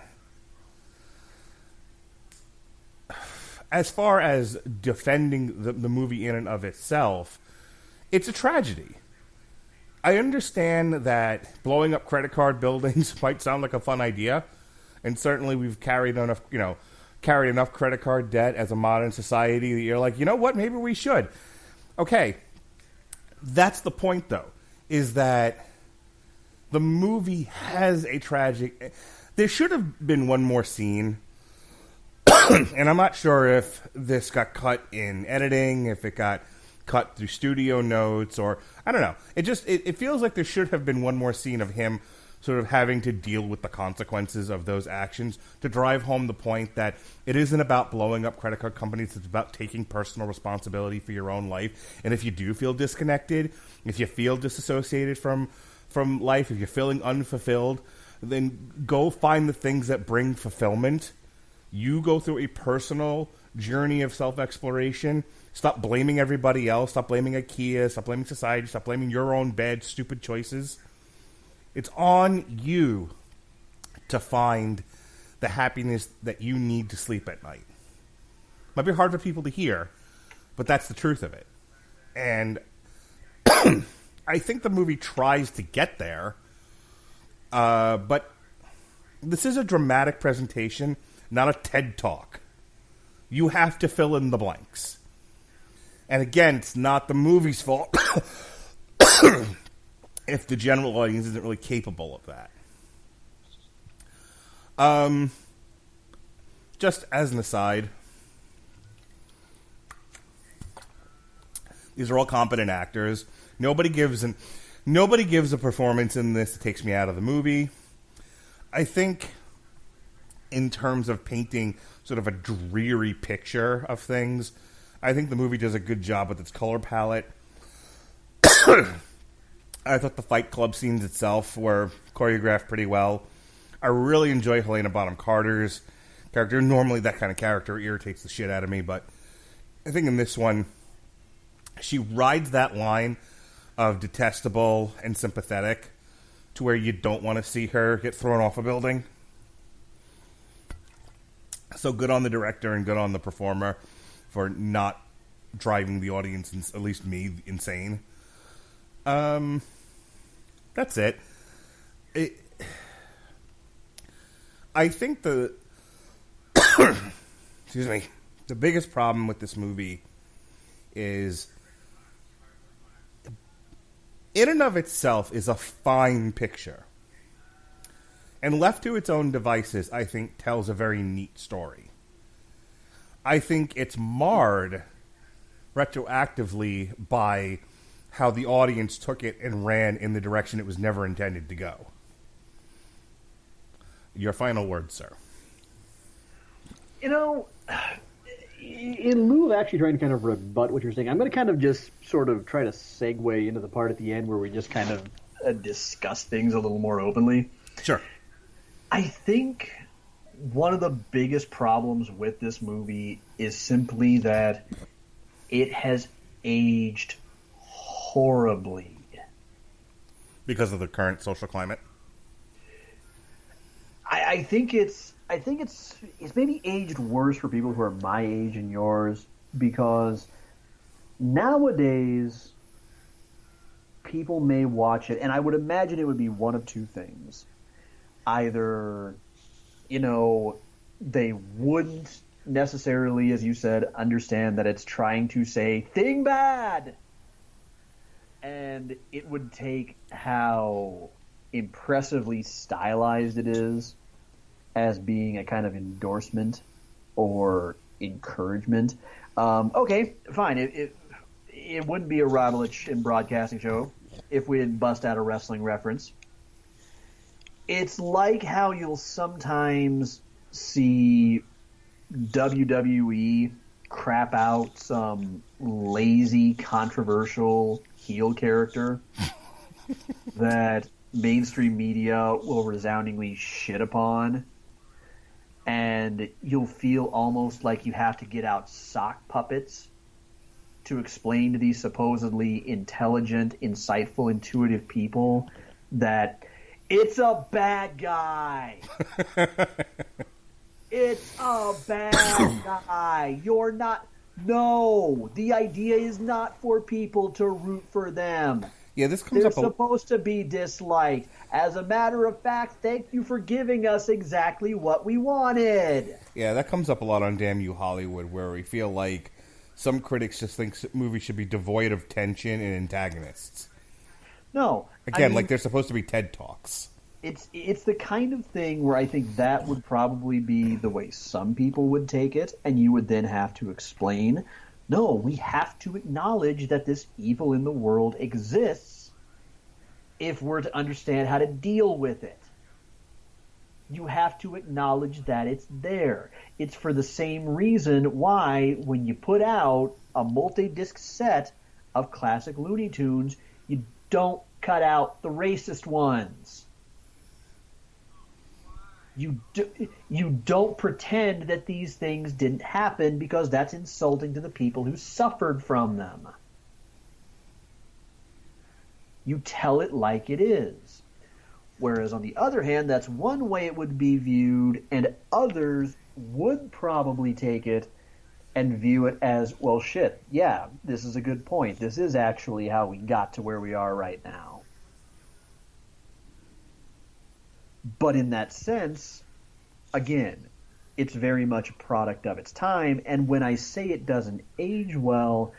as far as defending the movie in and of itself, it's a tragedy. I understand that blowing up credit card buildings might sound like a fun idea, and certainly we've carried enough credit card debt as a modern society that you're like, you know what, maybe we should. Okay, that's the point, though, is that the movie has a tragic... There should have been one more scene, and I'm not sure if this got cut in editing, if it got cut through studio notes, or I don't know. It feels like there should have been one more scene of him sort of having to deal with the consequences of those actions to drive home the point that it isn't about blowing up credit card companies. It's about taking personal responsibility for your own life. And if you do feel disconnected, if you feel disassociated from life, if you're feeling unfulfilled, then go find the things that bring fulfillment. You go through a personal journey of self-exploration. Stop blaming everybody else. Stop blaming IKEA. Stop blaming society. Stop blaming your own bad, stupid choices. It's on you to find the happiness that you need to sleep at night. Might be hard for people to hear, but that's the truth of it. And I think the movie tries to get there, but this is a dramatic presentation, not a TED Talk. You have to fill in the blanks. And again, it's not the movie's fault if the general audience isn't really capable of that. Just as an aside, these are all competent actors. Nobody gives a performance in this that takes me out of the movie. I think in terms of painting sort of a dreary picture of things, I think the movie does a good job with its color palette. I thought the Fight Club scenes itself were choreographed pretty well. I really enjoy Helena Bonham Carter's character. Normally that kind of character irritates the shit out of me, but I think in this one, she rides that line of detestable and sympathetic to where you don't want to see her get thrown off a building. So good on the director and good on the performer for not driving the audience, at least me, insane. That's it. I think excuse me, the biggest problem with this movie is in and of itself is a fine picture. And left to its own devices, I think tells a very neat story. I think it's marred retroactively by how the audience took it and ran in the direction it was never intended to go. Your final word, sir. You know, in lieu of actually trying to kind of rebut what you're saying, I'm going to kind of just sort of try to segue into the part at the end where we just kind of discuss things a little more openly. Sure. I think one of the biggest problems with this movie is simply that it has aged horribly. Because of the current social climate? I think it's maybe aged worse for people who are my age and yours, because nowadays people may watch it, and I would imagine it would be one of two things. Either, they wouldn't necessarily, as you said, understand that it's trying to say thing bad, and it would take how impressively stylized it is as being a kind of endorsement or encouragement. Okay, fine. it wouldn't be a Radulich in broadcasting show if we didn't bust out a wrestling reference. It's like how you'll sometimes see WWE crap out some lazy, controversial heel character that mainstream media will resoundingly shit upon, and you'll feel almost like you have to get out sock puppets to explain to these supposedly intelligent, insightful, intuitive people that it's a bad guy. It's a bad guy. You're not... No, the idea is not for people to root for them. Yeah, this comes They're up supposed to be disliked. As a matter of fact, thank you for giving us exactly what we wanted. Yeah, that comes up a lot on Damn You Hollywood, where we feel like some critics just think movies should be devoid of tension and antagonists. No. Again, I mean, like they're supposed to be TED Talks. It's the kind of thing where I think that would probably be the way some people would take it, and you would then have to explain, no, we have to acknowledge that this evil in the world exists if we're to understand how to deal with it. You have to acknowledge that it's there. It's for the same reason why when you put out a multi-disc set of classic Looney Tunes, you don't cut out the racist ones. You don't pretend that these things didn't happen, because that's insulting to the people who suffered from them. You tell it like it is. Whereas on the other hand, that's one way it would be viewed, and others would probably take it and view it as, well, shit, yeah, this is a good point. This is actually how we got to where we are right now. But in that sense, again, it's very much a product of its time. And when I say it doesn't age well,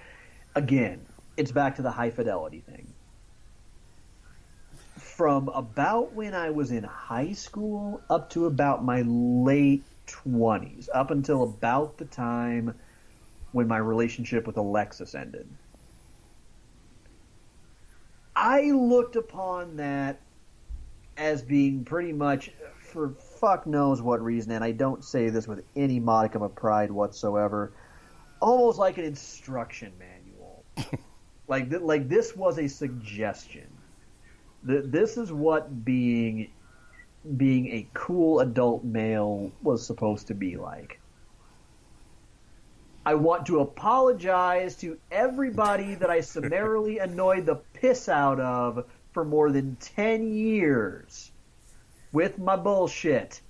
again, it's back to the high fidelity thing. From about when I was in high school up to about my late 20s, up until about the time when my relationship with Alexis ended, I looked upon that as being pretty much, for fuck knows what reason, and I don't say this with any modicum of pride whatsoever, almost like an instruction manual. like this was a suggestion. This is what being a cool adult male was supposed to be like. I want to apologize to everybody that I summarily annoyed the piss out of for more than 10 years with my bullshit.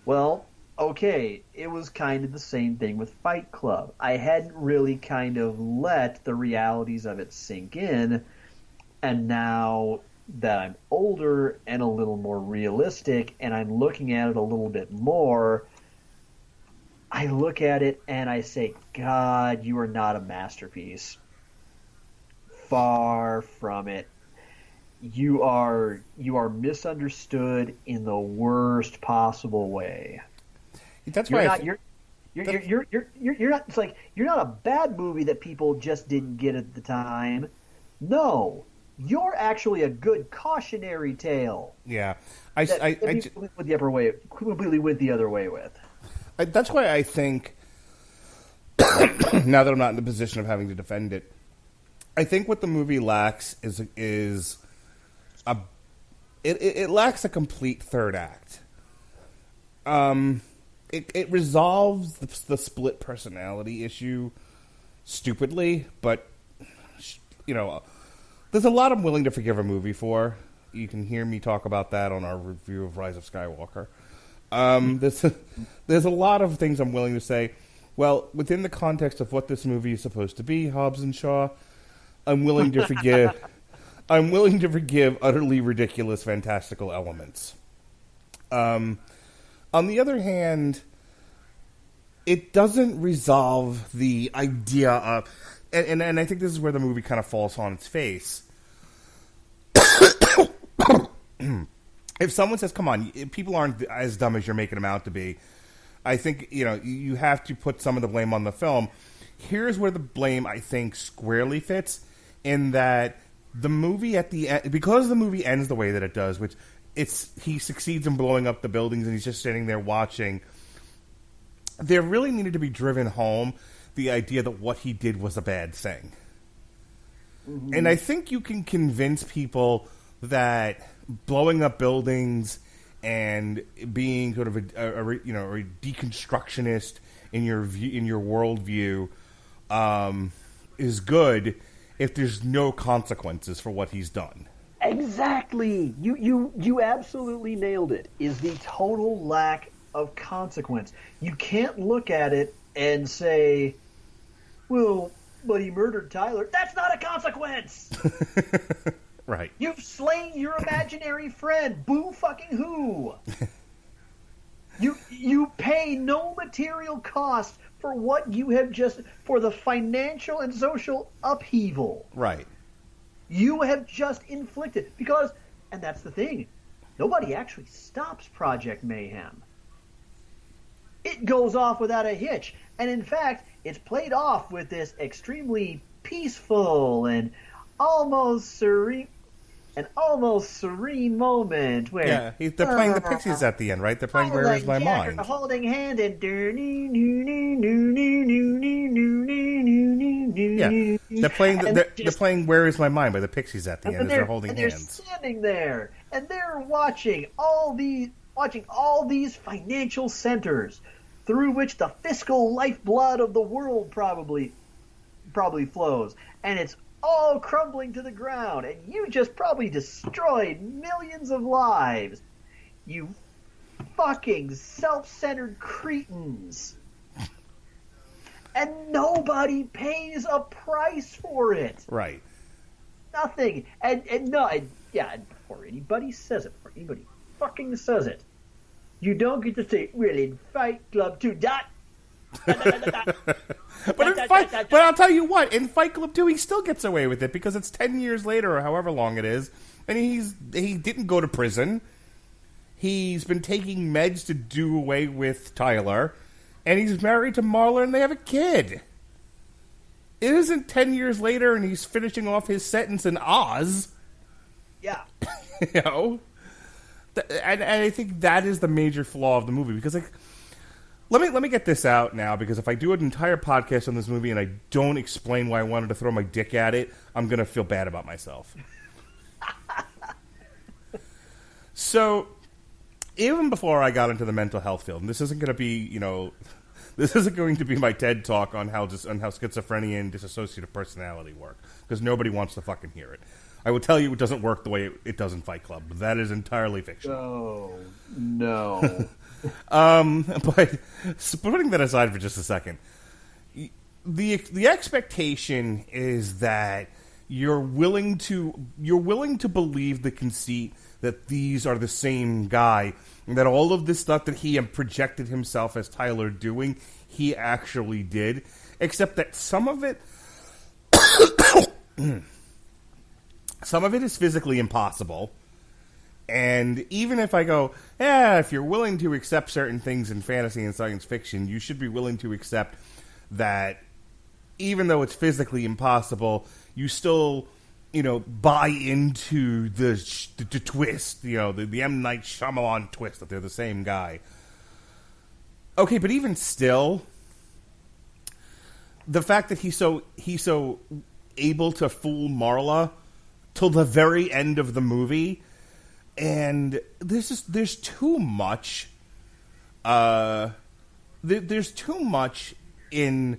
Well, okay, it was kind of the same thing with Fight Club. I hadn't really kind of let the realities of it sink in, and now that I'm older and a little more realistic and I'm looking at it a little bit more, I look at it and I say, God, you are not a masterpiece. Far from it. You are misunderstood in the worst possible way. That's You're why not. You're not. It's like you're not a bad movie that people just didn't get at the time. No, you're actually a good cautionary tale. Yeah, Completely went the other way with. That's why I think, now that I'm not in the position of having to defend it, I think what the movie lacks is it lacks a complete third act. It resolves the split personality issue stupidly, but you know, there's a lot I'm willing to forgive a movie for. You can hear me talk about that on our review of Rise of Skywalker. There's a lot of things I'm willing to say. Well, within the context of what this movie is supposed to be, Hobbs and Shaw, I'm willing to forgive. I'm willing to forgive utterly ridiculous, fantastical elements. On the other hand, it doesn't resolve the idea of, and I think this is where the movie kind of falls on its face. If someone says, "Come on, people aren't as dumb as you're making them out to be," I think you have to put some of the blame on the film. here's where the blame, I think, squarely fits, in that the movie at the end, because the movie ends the way that it does, which he succeeds in blowing up the buildings and he's just sitting there watching, there really needed to be driven home the idea that what he did was a bad thing. Mm-hmm. And I think you can convince people that blowing up buildings and being sort of a deconstructionist in your view, in your worldview, is good if there's no consequences for what he's done. Exactly. You absolutely nailed it. Is the total lack of consequence. You can't look at it and say, well, but he murdered Tyler. That's not a consequence. Right. You've slain your imaginary friend. Boo fucking who? You pay no material cost for what you have for the financial and social upheaval. Right. You have just inflicted, and that's the thing, nobody actually stops Project Mayhem. It goes off without a hitch. And in fact, it's played off with this extremely peaceful and almost serene moment where they're playing the Pixies at the end, right? They're playing "Where Is My Mind?" Holding hand and they're playing "Where Is My Mind" by the Pixies at the end as they're holding hands. They're standing there and they're watching all these financial centers through which the fiscal lifeblood of the world probably flows, and it's all crumbling to the ground, and you just probably destroyed millions of lives. You fucking self-centered cretins. And nobody pays a price for it. Right. Nothing. Before anybody says it, before anybody fucking says it, you don't get to say, well, in Fight Club 2, But I'll tell you what, in Fight Club 2, he still gets away with it because it's 10 years later or however long it is, and he didn't go to prison. He's been taking meds to do away with Tyler, and he's married to Marla, and they have a kid. It isn't 10 years later, and he's finishing off his sentence in Oz. Yeah. You know? And I think that is the major flaw of the movie, because let me get this out now, because if I do an entire podcast on this movie and I don't explain why I wanted to throw my dick at it, I'm going to feel bad about myself. So, even before I got into the mental health field, and this isn't going to be, this isn't going to be my TED talk on how schizophrenia and dissociative personality work, because nobody wants to fucking hear it. I will tell you it doesn't work the way it does in Fight Club, but that is entirely fictional. Oh, no. But putting that aside for just a second, the expectation is that you're willing to believe the conceit that these are the same guy, and that all of this stuff that he had projected himself as Tyler doing, he actually did, except that some of it is physically impossible. And even if I go, if you're willing to accept certain things in fantasy and science fiction, you should be willing to accept that even though it's physically impossible, you still, buy into the twist, the M. Night Shyamalan twist that they're the same guy. Okay, but even still, the fact that he's so able to fool Marla till the very end of the movie, and there's too much. There's too much in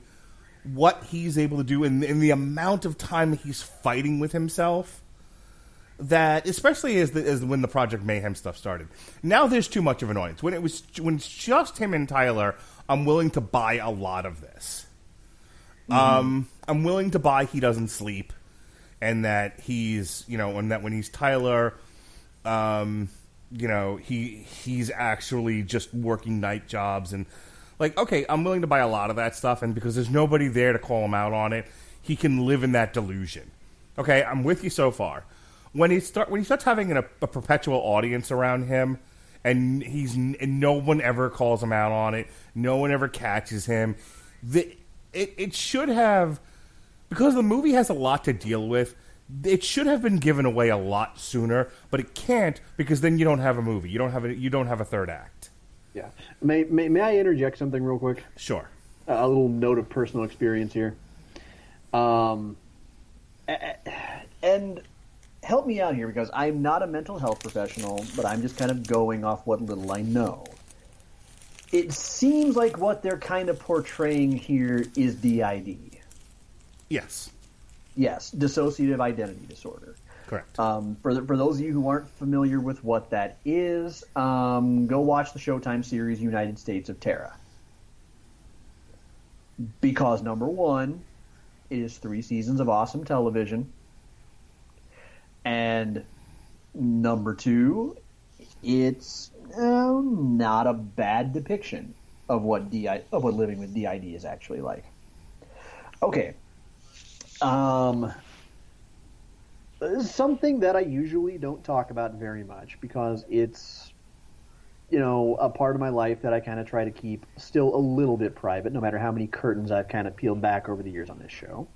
what he's able to do, and the amount of time he's fighting with himself. That, especially as when the Project Mayhem stuff started, now there's too much of annoyance. When it's just him and Tyler, I'm willing to buy a lot of this. I'm willing to buy he doesn't sleep, and that he's and that when he's Tyler, he's actually just working night jobs, and okay, I'm willing to buy a lot of that stuff, and because there's nobody there to call him out on it, he can live in that delusion. Okay, I'm with you so far. When he starts having a perpetual audience around him, and no one ever calls him out on it, no one ever catches him. it should have, because the movie has a lot to deal with, it should have been given away a lot sooner, but it can't, because then you don't have a movie. You don't have a third act. Yeah. May I interject something real quick? Sure. A little note of personal experience here. And help me out here, because I'm not a mental health professional, but I'm just kind of going off what little I know. It seems like what they're kind of portraying here is DID. Yes. Yes, dissociative identity disorder. Correct. For those of you who aren't familiar with what that is, go watch the Showtime series United States of Terra. Because, number one, it is 3 seasons of awesome television. And number 2, it's not a bad depiction of what living with DID is actually like. Okay. Something that I usually don't talk about very much, because it's, a part of my life that I kind of try to keep still a little bit private, no matter how many curtains I've kind of peeled back over the years on this show.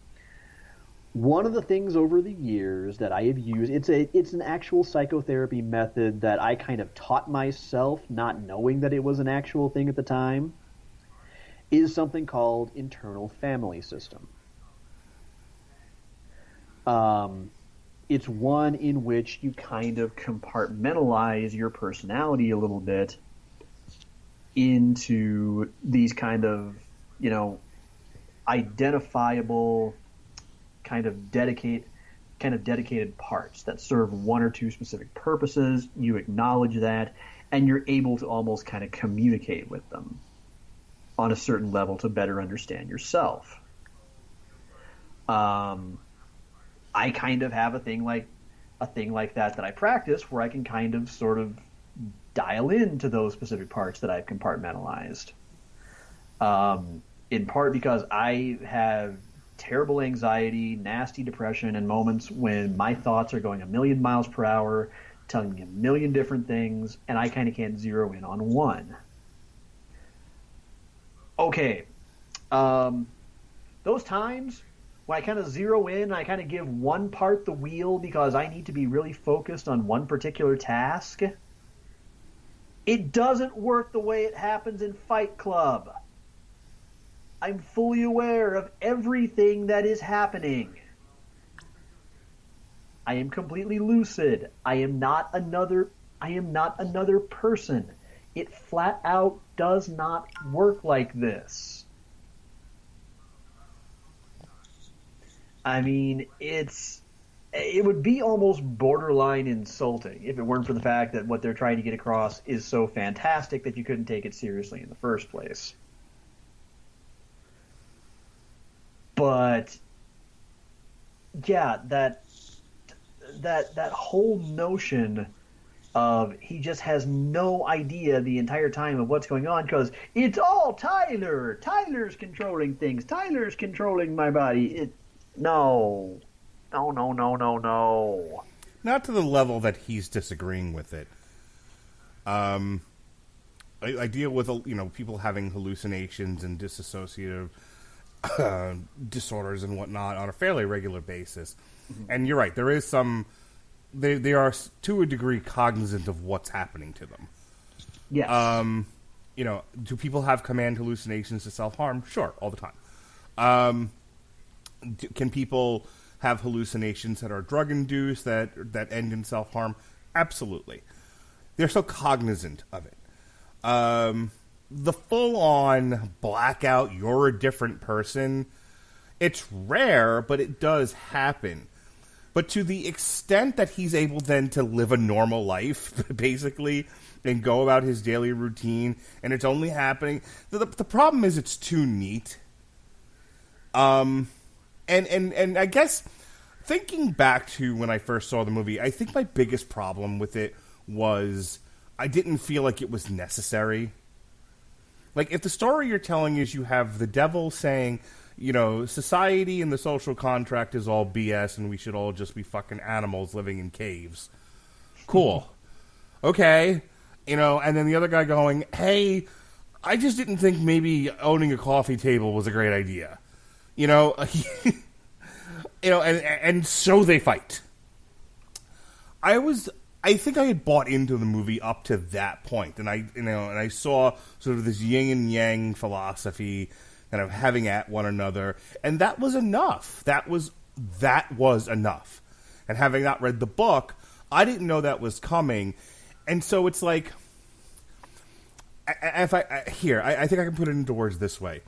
One of the things over the years that I have used, it's an actual psychotherapy method that I kind of taught myself, not knowing that it was an actual thing at the time, is something called internal family system. It's one in which you kind of compartmentalize your personality a little bit into these kind of, identifiable, kind of dedicated parts that serve one or two specific purposes. You acknowledge that, and you're able to almost kind of communicate with them on a certain level to better understand yourself. I kind of have a thing like that I practice, where I can kind of sort of dial into those specific parts that I've compartmentalized. In part because I have terrible anxiety, nasty depression, and moments when my thoughts are going a million miles per hour, telling me a million different things, and I kind of can't zero in on one. Okay. Those times when I kind of zero in, I kind of give one part the wheel because I need to be really focused on one particular task, it doesn't work the way it happens in Fight Club. I'm fully aware of everything that is happening. I am completely lucid. I am not another person. It flat out does not work like this. I mean, it would be almost borderline insulting if it weren't for the fact that what they're trying to get across is so fantastic that you couldn't take it seriously in the first place. But yeah, that whole notion of he just has no idea the entire time of what's going on because it's all Tyler. Tyler's controlling things. Tyler's controlling my body. No. Not to the level that he's disagreeing with it. I deal with people having hallucinations and dissociative disorders and whatnot on a fairly regular basis. Mm-hmm. And you're right, there is some. They are to a degree cognizant of what's happening to them. Yes. Do people have command hallucinations to self-harm? Sure, all the time. Can people have hallucinations that are drug-induced that end in self-harm? Absolutely. They're so cognizant of it. The full-on blackout, you're a different person, it's rare, but it does happen. But to the extent that he's able then to live a normal life, basically, and go about his daily routine, and it's only happening... The problem is it's too neat. And I guess, thinking back to when I first saw the movie, I think my biggest problem with it was I didn't feel like it was necessary. Like, if the story you're telling is you have the devil saying, society and the social contract is all BS and we should all just be fucking animals living in caves. Cool. Okay. And then the other guy going, hey, I just didn't think maybe owning a coffee table was a great idea. You know, and so they fight. I think I had bought into the movie up to that point, and I saw sort of this yin and yang philosophy kind of having at one another, and that was enough. That was enough. And having not read the book, I didn't know that was coming, and so it's like, I think I can put it into words this way.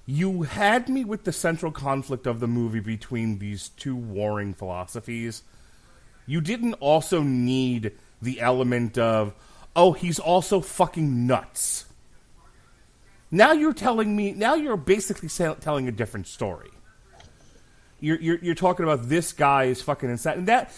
You had me with the central conflict of the movie between these two warring philosophies. You didn't also need the element of, oh, he's also fucking nuts. Now you're basically telling a different story. You're talking about this guy is fucking insane. And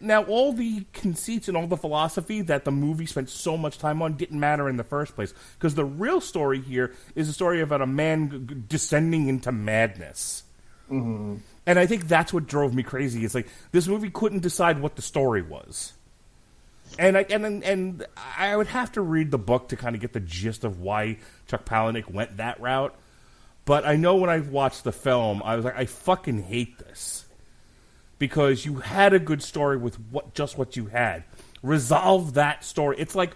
now all the conceits and all the philosophy that the movie spent so much time on didn't matter in the first place, because the real story here is a story about a man descending into madness. Mm-hmm. And I think that's what drove me crazy. It's like, this movie couldn't decide what the story was. And I would have to read the book to kind of get the gist of why Chuck Palahniuk went that route. But I know when I watched the film, I was like, I fucking hate this. Because you had a good story with what you had. Resolve that story. It's like,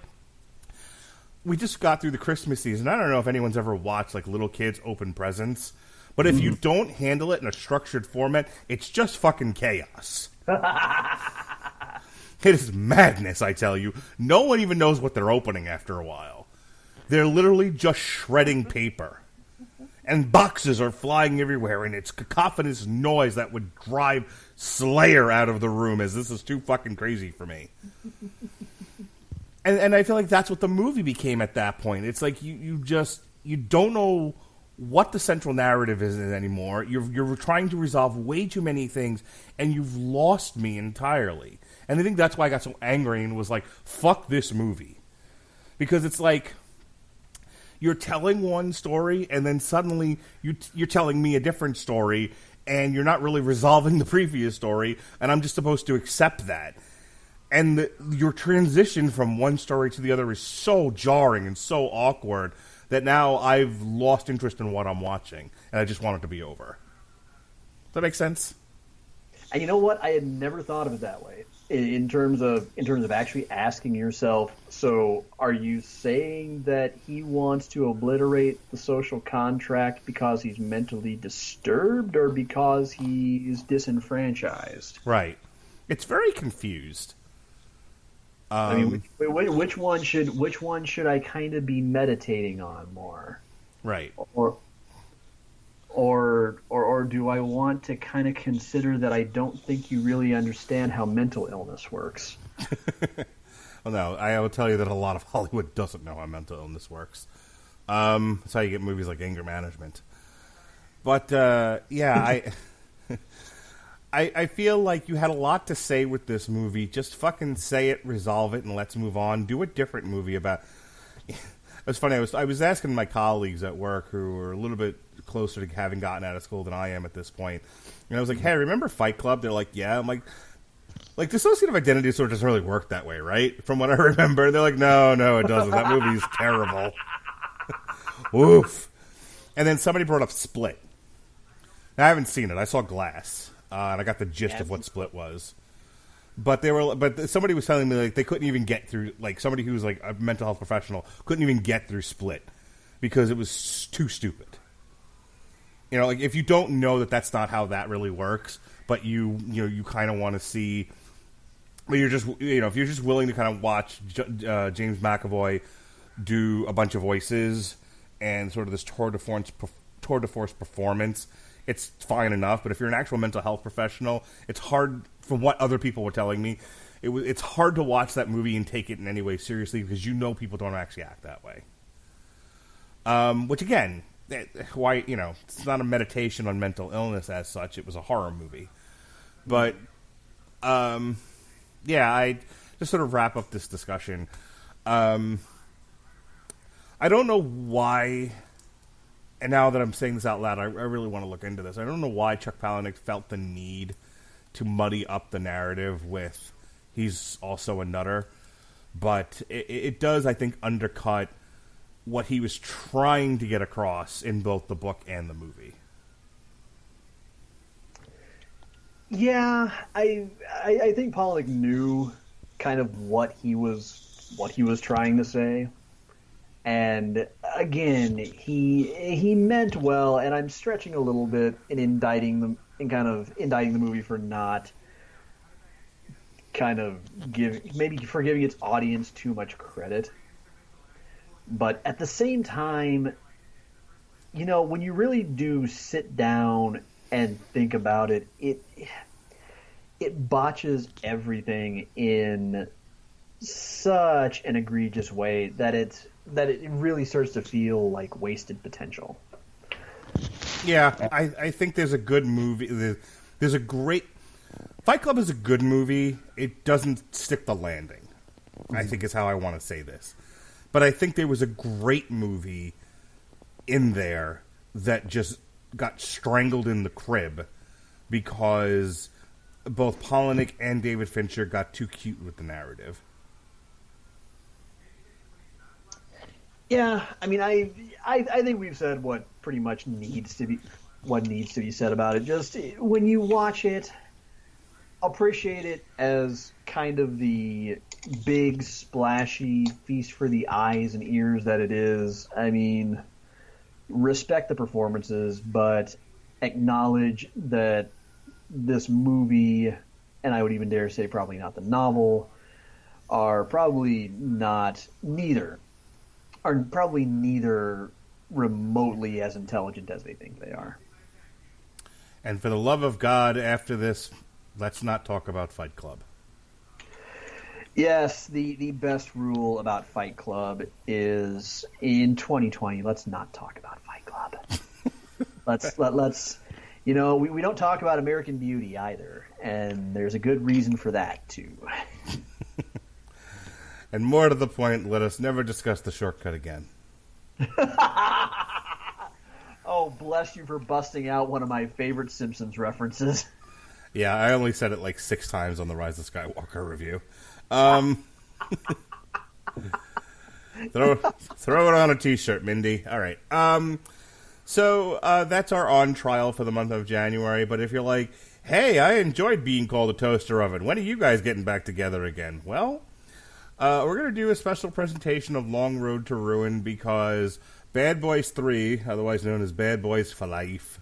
we just got through the Christmas season. I don't know if anyone's ever watched like little kids open presents. But if you don't handle it in a structured format, it's just fucking chaos. It is madness, I tell you. No one even knows what they're opening after a while. They're literally just shredding paper. And boxes are flying everywhere, and it's cacophonous noise that would drive Slayer out of the room, as this is too fucking crazy for me. And I feel like that's what the movie became at that point. It's like you don't know what the central narrative is anymore. You're trying to resolve way too many things, and you've lost me entirely. And I think that's why I got so angry and was like, fuck this movie. Because it's like, you're telling one story, and then suddenly you're telling me a different story, and you're not really resolving the previous story, and I'm just supposed to accept that. And your transition from one story to the other is so jarring and so awkward that now I've lost interest in what I'm watching, and I just want it to be over. Does that make sense? And you know what? I had never thought of it that way. In terms of actually asking yourself, so are you saying that he wants to obliterate the social contract because he's mentally disturbed, or because he's disenfranchised? Right. It's very confused. I mean, which one should I kind of be meditating on more? Right. Or do I want to kind of consider that I don't think you really understand how mental illness works? Well, no, I will tell you that a lot of Hollywood doesn't know how mental illness works. That's how you get movies like Anger Management. But, yeah, I feel like you had a lot to say with this movie. Just fucking say it, resolve it, and let's move on. Do a different movie about... It's funny, I was asking my colleagues at work who were a little bit closer to having gotten out of school than I am at this point. And I was like, hey, remember Fight Club? They're like, yeah. I'm like dissociative identity disorder doesn't really work that way, right? From what I remember. And they're like, no, it doesn't. That movie's terrible. Oof. And then somebody brought up Split. Now, I haven't seen it. I saw Glass. And I got the gist of what Split was. But somebody was telling me like they couldn't even get through, like somebody who was like a mental health professional couldn't even get through Split because it was too stupid. You know, like if you don't know that that's not how that really works, but you kind of want to see, but you're just, if you're just willing to kind of watch James McAvoy do a bunch of voices and sort of this tour de force performance, it's fine enough. But if you're an actual mental health professional, it's hard. From what other people were telling me, it's hard to watch that movie and take it in any way seriously because people don't actually act that way. Which again, why it's not a meditation on mental illness as such. It was a horror movie, but yeah, I just sort of wrap up this discussion. I don't know why. And now that I'm saying this out loud, I really want to look into this. I don't know why Chuck Palahniuk felt the need to muddy up the narrative with he's also a nutter. But it does, I think, undercut what he was trying to get across in both the book and the movie. Yeah, I think Pollock knew kind of what he was trying to say, and again, he meant well, and I'm stretching a little bit in indicting the movie for not kind of giving its audience too much credit. But at the same time, when you really do sit down and think about it, it botches everything in such an egregious way that it really starts to feel like wasted potential. Yeah, I think there's a good movie. There's a great Fight Club is a good movie. It doesn't stick the landing, I think is how I want to say this. But I think there was a great movie in there that just got strangled in the crib because both Polinick and David Fincher got too cute with the narrative. Yeah, I mean, I think we've said what pretty much needs to be said about it. Just when you watch it, appreciate it as kind of the big, splashy feast for the eyes and ears that it is. I mean, respect the performances, but acknowledge that this movie, and I would even dare say probably not the novel, are probably neither remotely as intelligent as they think they are. And for the love of God, after this, let's not talk about Fight Club. Yes, the best rule about Fight Club is in 2020, let's not talk about Fight Club. let's we don't talk about American Beauty either, and there's a good reason for that too. And more to the point, let us never discuss The Shortcut again. Oh, bless you for busting out one of my favorite Simpsons references. Yeah, I only said it like 6 times on the Rise of Skywalker review. Throw it on a t-shirt, Mindy. All right. So that's our on trial for the month of January. But if you're like, hey, I enjoyed being called a toaster oven, when are you guys getting back together again? Well, we're going to do a special presentation of Long Road to Ruin because Bad Boys 3, otherwise known as Bad Boys for Life,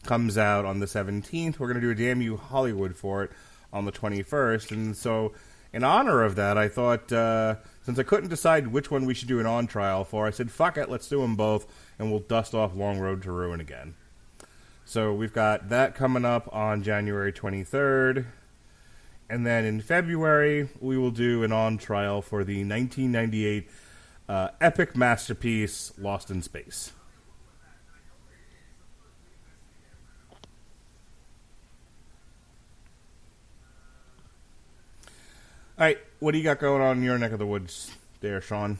comes out on the 17th. We're going to do a Damn You Hollywood for it on the 21st. And so in honor of that, I thought, since I couldn't decide which one we should do an on trial for, I said, fuck it, let's do them both, and we'll dust off Long Road to Ruin again. So we've got that coming up on January 23rd. And then in February, we will do an on trial for the 1998 epic masterpiece, Lost in Space. All right, what do you got going on in your neck of the woods there, Sean?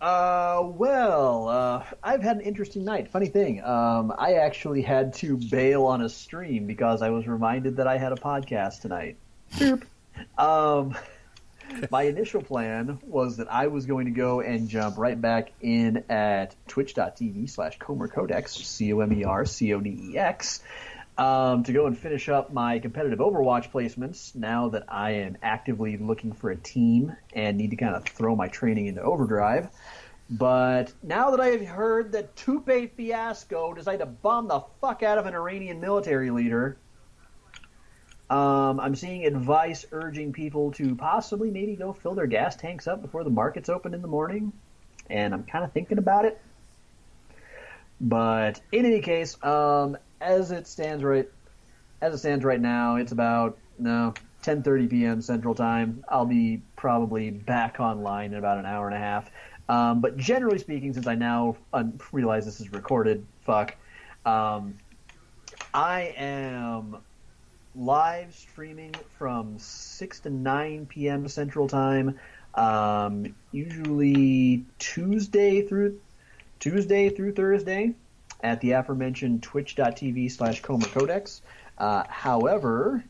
I've had an interesting night. Funny thing, I actually had to bail on a stream because I was reminded that I had a podcast tonight. My initial plan was that I was going to go and jump right back in at twitch.tv/ComerCodex, ComerCodex, to go and finish up my competitive Overwatch placements now that I am actively looking for a team and need to kind of throw my training into overdrive. But now that I have heard that Tupe Fiasco decided to bomb the fuck out of an Iranian military leader, I'm seeing advice urging people to possibly maybe go fill their gas tanks up before the markets open in the morning, and I'm kind of thinking about it. But in any case, as it stands right now, it's about 10:30 p.m. Central Time. I'll be probably back online in about an hour and a half. But generally speaking, since I now realize this is recorded, I am live streaming from 6 to 9 p.m. Central Time, usually Tuesday through Thursday at the aforementioned twitch.tv/ComerCodex. However,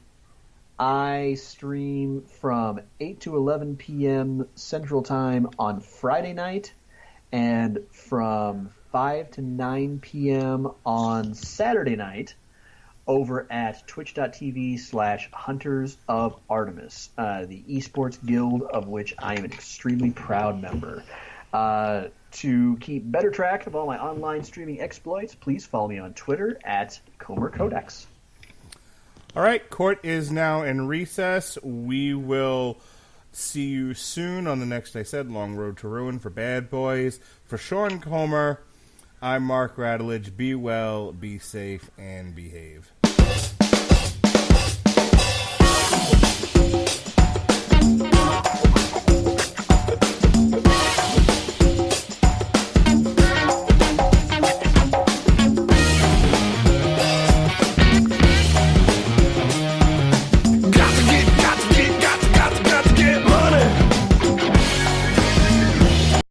I stream from 8 to 11 p.m. Central Time on Friday night and from 5 to 9 p.m. on Saturday night over at twitch.tv/Hunters of Artemis, the esports guild of which I am an extremely proud member. To keep better track of all my online streaming exploits, please follow me on Twitter at Comer Codex. All right, court is now in recess. We will see you soon on the next, I said, Long Road to Ruin for Bad Boys. For Sean Comer, I'm Mark Radulich. Be well, be safe, and behave.